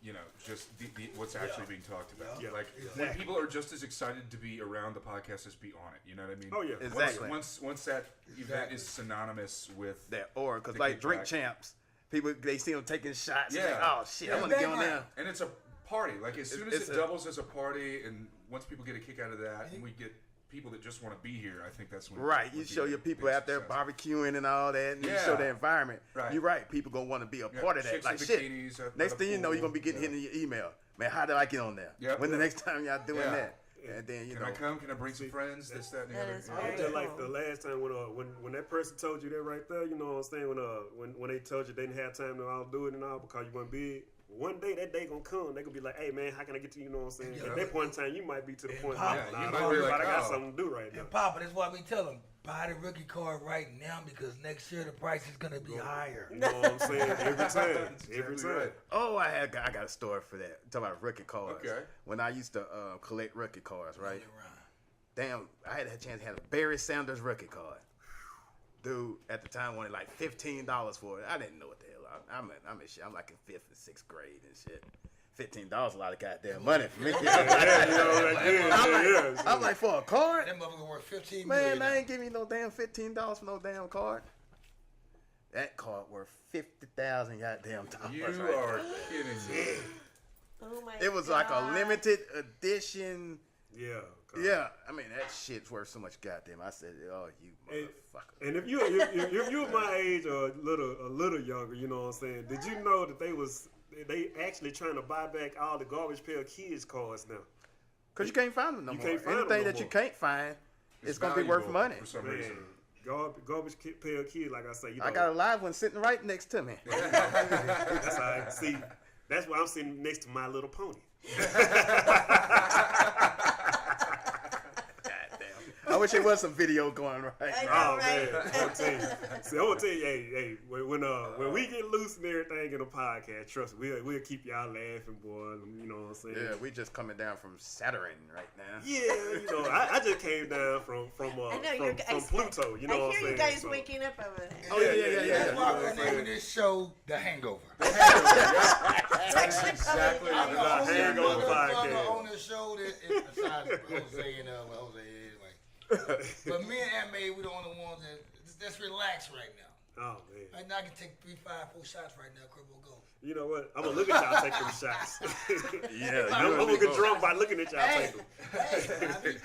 you know, just what's actually being talked about.
Yeah.
Like when people are just as excited to be around the podcast as be on it. You know what I mean?
Oh, yeah.
Exactly.
Once that event is synonymous with
That or because
the
like drink
kickback.
champs, people they see them taking shots.
Yeah.
Like, oh shit,
Yeah,
I want to get on
background.
there.
And it's a party. Like as soon as
It's
it
a-
doubles as a party, and once people get a kick out of that, and we get people that just want to be here, I think that's when
Right,
it
you
would be
show
a
your people
big
out there
success.
barbecuing and all that, and you
Yeah.
show the environment.
Right.
You're right, people gonna want to be a
Yeah,
part of that.
chicks
Like
in
shit.
bikinis at
Next
the
thing you know,
pool.
you're gonna be getting hit in your email. Man, how did I get on there?
Yep.
When the next time y'all doing
Yeah.
that? And then you
Can
know,
I come? Can I bring some friends? This, that, and the
That
other.
is
Yeah.
very
It's just
cool.
like the last time when that person told you that right there, you know what I'm saying? When they told you they didn't have time to all do it and all because you weren't big. One day that day gonna come, they gonna be like, hey man, how can I get to you? You know what I'm saying?
Yeah.
At that point in time, you might be to the
And
point
Papa,
where
you
nah,
might
don't
be
worry
like,
about it, I got
oh.
something to do right now.
And Papa, that's why we tell them, buy the rookie card right now because next year the price is gonna be higher.
You know what I'm saying? Every time.
That's
Every
exactly
time.
right.
oh, I got a story for that. Talking about rookie cards.
Okay.
When I used to collect rookie cards, right? Damn, I had a chance to have a Barry Sanders rookie card. Dude, at the time wanted like $15 for it. I didn't know what the hell. I'm in shit. I'm like in 5th and 6th grade and shit. $15 a lot of goddamn money for me.
Yeah, you know, like, yeah.
I'm like, for a card?
That motherfucker worth $15
Man,
million.
I ain't give me no damn $15 for no damn card. That card worth $50,000 goddamn dollars.
You
right
are kidding me.
Oh my
It was like a
God.
limited edition.
Yeah.
Yeah, I mean that shit's worth so much goddamn. I said, oh, you
And-
motherfucker.
And if you were my age or a little younger, you know what I'm saying? Did you know that they actually trying to buy back all the garbage pail kids cards now?
Because you can't find them no
You
more.
can't find them
Anything
no
that you
more.
can't find, it's going to be worth
valuable
money.
for some
Man,
reason.
garbage pail kid, like I say, you know.
I got a live one sitting right next to me.
That's all right. See, that's why I'm sitting next to My Little Pony.
I wish there was some video going right
I
now.
know,
Oh
right?
man, I'm gonna tell you. See, I'm gonna tell you, hey, when we get loose and everything in the podcast, trust me, we'll keep y'all laughing, boy. You know what I'm saying?
Yeah, we just coming down from Saturn right now.
Yeah, you know, I just came down from
I know you're guys.
Pluto. You know
I
what I'm
hear
saying?
you guys
So-
waking up over there.
Oh, yeah.
That's why we're naming this show The Hangover.
It's actually
Exactly.
coming.
The Hangover Podcast.
On the show that is besides Jose and Jose anyway. But me and Amiee, we the only ones that's relaxed right now.
Oh man.
Right now I can take 3, 5, 4 shots right now. Cripple go.
You know what? I'm gonna look at y'all take them shots.
Yeah,
I'm gonna get drunk by looking at y'all
Hey,
take them.
hey, Bobby,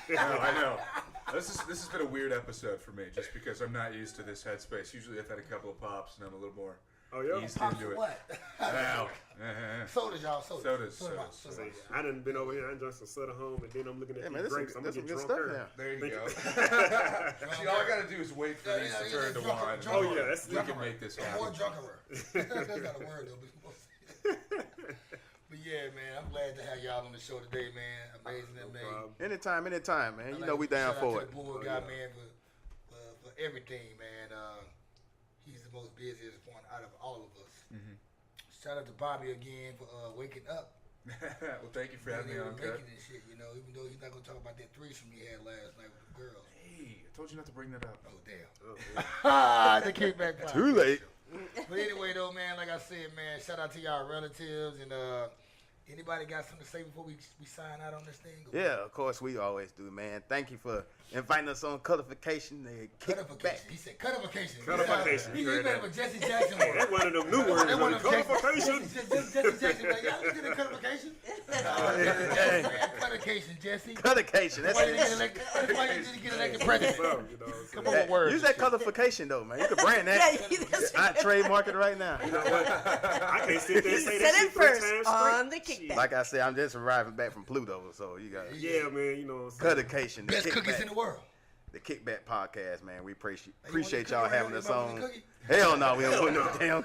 hey.
No, I know. This has been a weird episode for me, just because I'm not used to this headspace. Usually, I've had a couple of pops, and I'm a little more
Oh yeah.
eased
Pops
into
for
it.
what?
Wow.
Sodas, y'all. Sodas.
Sodas.
See, I done been over here. I done some Sutter home, and then I'm looking at
Yeah,
these
man, this
grapes.
is
I'm
some
gonna get
good
drunk
stuff
there.
now.
There you
Thank
go.
you.
See, all I gotta do is wait for these to turn to wine.
drunk-
Oh, yeah, that's-
we can make this
More
happen.
drunkerer. That's not a word though. But yeah, man, I'm glad to have y'all on the show today, man. Amazing,
No
amazing.
problem.
Anytime, man.
I'd
You
like
know we
to
down
shout out
for
to
it.
the board guy, man, for everything, man. He's the most busiest one out of all of us. Shout out to Bobby again for waking up.
Well, thank you for having me
Being
on,
able to
Cut.
make it and shit, you know, even though he's not gonna talk about that threesome he had last night with the girls.
Hey, I told you not to bring that up.
Oh damn.
Oh, man.
The kickback.
Too late.
But anyway, though, man, like I said, man, shout out to y'all relatives and Anybody got something to say before we sign out on this thing?
Yeah, of course we always do, man. Thank you for inviting us on Cuttification. Kickback.
He said cuttification.
Cuttification.
He
You heard
better
that.
with Jesse Jackson.
That's one of them new words.
That one of them
Cuttification.
Jesse Jackson. Like, y'all listen to cuttification? Cuttication, Jesse.
Cuttication. That's
Why you didn't
it.
get why you didn't get elected president?
Come on with words.
Use that cuttification though, man. You can brand that. I trademark it right now.
You know what? I can't sit there and say
Said
that
it
shit 3
first
times
on the
straight.
kickback.
Like I said, I'm just arriving back from Pluto, so you got
Yeah, man, you know what I'm saying?
Cuttication.
Best cookies in the world.
The Kickback Podcast, man. We appreciate
want
y'all
a cookie
having
right
us
here?
on.
Cookie?
Hell no, we don't put no damn.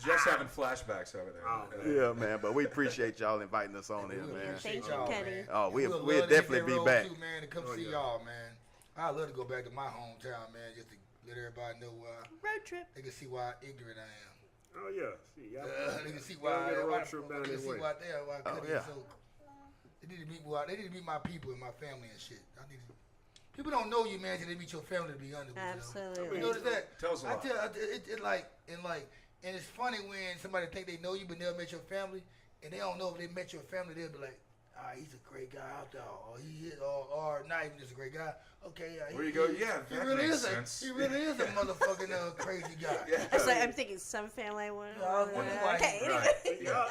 Just having flashbacks over there.
Oh,
Yeah, man. But we appreciate y'all inviting us on here,
We
man.
appreciate
Thank you,
y'all,
Cutty.
man.
Oh, we'll
love to hit
definitely
that
be
road,
back.
too, man, to come see y'all, man. I'd love to go back to my hometown, man, just to let everybody know
Road trip.
they can see why ignorant I am.
Oh, yeah. See, y'all.
They can see
Y'all
why
get a road
why-
trip
they
down
can
this
see
way.
why Cutty
yeah.
is so. They need to meet my people and my family and shit. People don't know you, man, till they meet your family to be under.
Absolutely.
You notice that?
Tells a lot.
And it's funny when somebody think they know you but never met your family, and they don't know if they met your family. They'll be like, he's a great guy out there, or he is, or not even just a great guy. Okay,
Where you go, yeah,
he
that
really
makes
is
sense.
he really is a motherfucking crazy guy.
It's like I'm thinking some family I want.
Yeah, I wonder why.
Okay.
Right.
Y'all,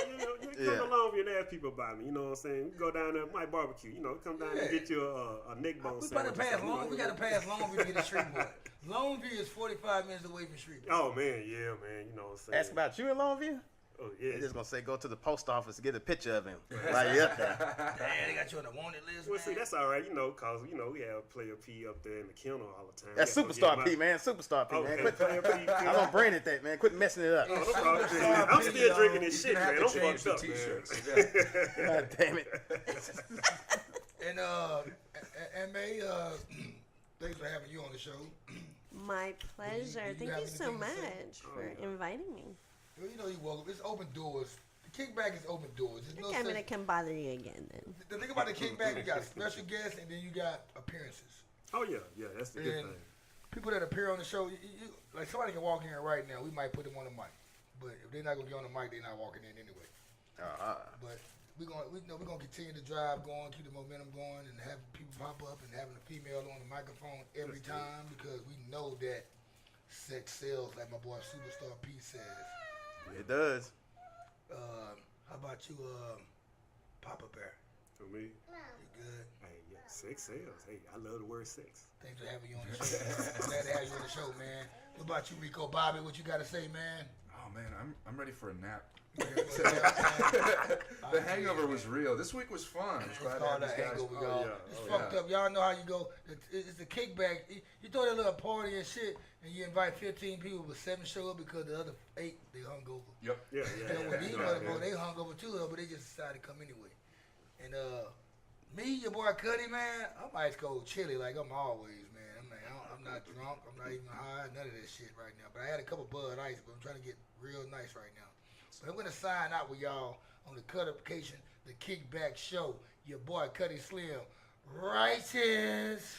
you come along here and ask people about me. You know what I'm saying? We go down there, might barbecue. You know, come down and get you a neck bone
We
sandwich.
got to pass Longview to get to Shreveport. Longview is 45 minutes away from Shreveport.
Oh man, yeah, man. You know what I'm saying?
Ask about you in Longview?
Oh yeah.
They're just gonna say go to the post office to get a picture of him. Right up there.
Man, they got you on the wanted list,
Well,
man.
see, that's all right, you know, cause you know we have Player P up there in the kennel all the time.
That's
We gotta
Superstar
go
P,
get
man. Superstar P, man.
Okay,
Quit.
Player P.
I don't brand it that, man. Quit messing it up.
Oh, no problem. I'm still drinking this shit,
You're
man.
gonna
I'm
have to
fucked
change the
up,
t-shirts.
man.
Yeah.
God damn it.
And May, thanks for having you on the show.
My pleasure.
Do you
Thank
have
you so
anything to say?
much for inviting me.
Well, you know you're welcome. It's open doors. The Kickback is open doors. There's no
Okay, I'm
such-
gonna come bother you again then.
The thing about the Kickback, you got special guests and then you got appearances.
Oh yeah, that's the good
And
thing.
people that appear on the show, like somebody can walk in here right now. We might put them on the mic, but if they're not gonna get on the mic, they're not walking in anyway. But we're gonna continue to drive going, keep the momentum going, and have people pop up and having a female on the microphone every time because we know that sex sells, like my boy Superstar P says.
It does.
How about you, Papa Bear?
For me,
You good?
hey, yeah, sex sales. Hey, I love the word sex.
Thanks for having you on the show. Man. Glad to have you on the show, man. What about you, Rico Bobby? What you got to say, man?
Oh man, I'm ready for a nap.
The
The hangover was real. This week was fun. I'm just glad to have
called
these
the
guys.
hangover, y'all.
yeah.
It's
Oh,
fucked up. Y'all know how you go. It's the kickback. You throw that little party and shit, and you invite 15 people, but 7 show up because the other 8 they hungover.
Yep.
Yeah.
You know, when these motherfuckers, they hungover too, but they just decided to come anyway. And me, your boy Cutty, man, I'm ice cold chilly like I'm always, man. I'm not drunk. I'm not even high. None of that shit right now. But I had a couple Bud Ice, but I'm trying to get real nice right now. But I'm gonna sign out with y'all on the Cuttacation, the Kickback Show. Your boy Cutty Slim, righteous.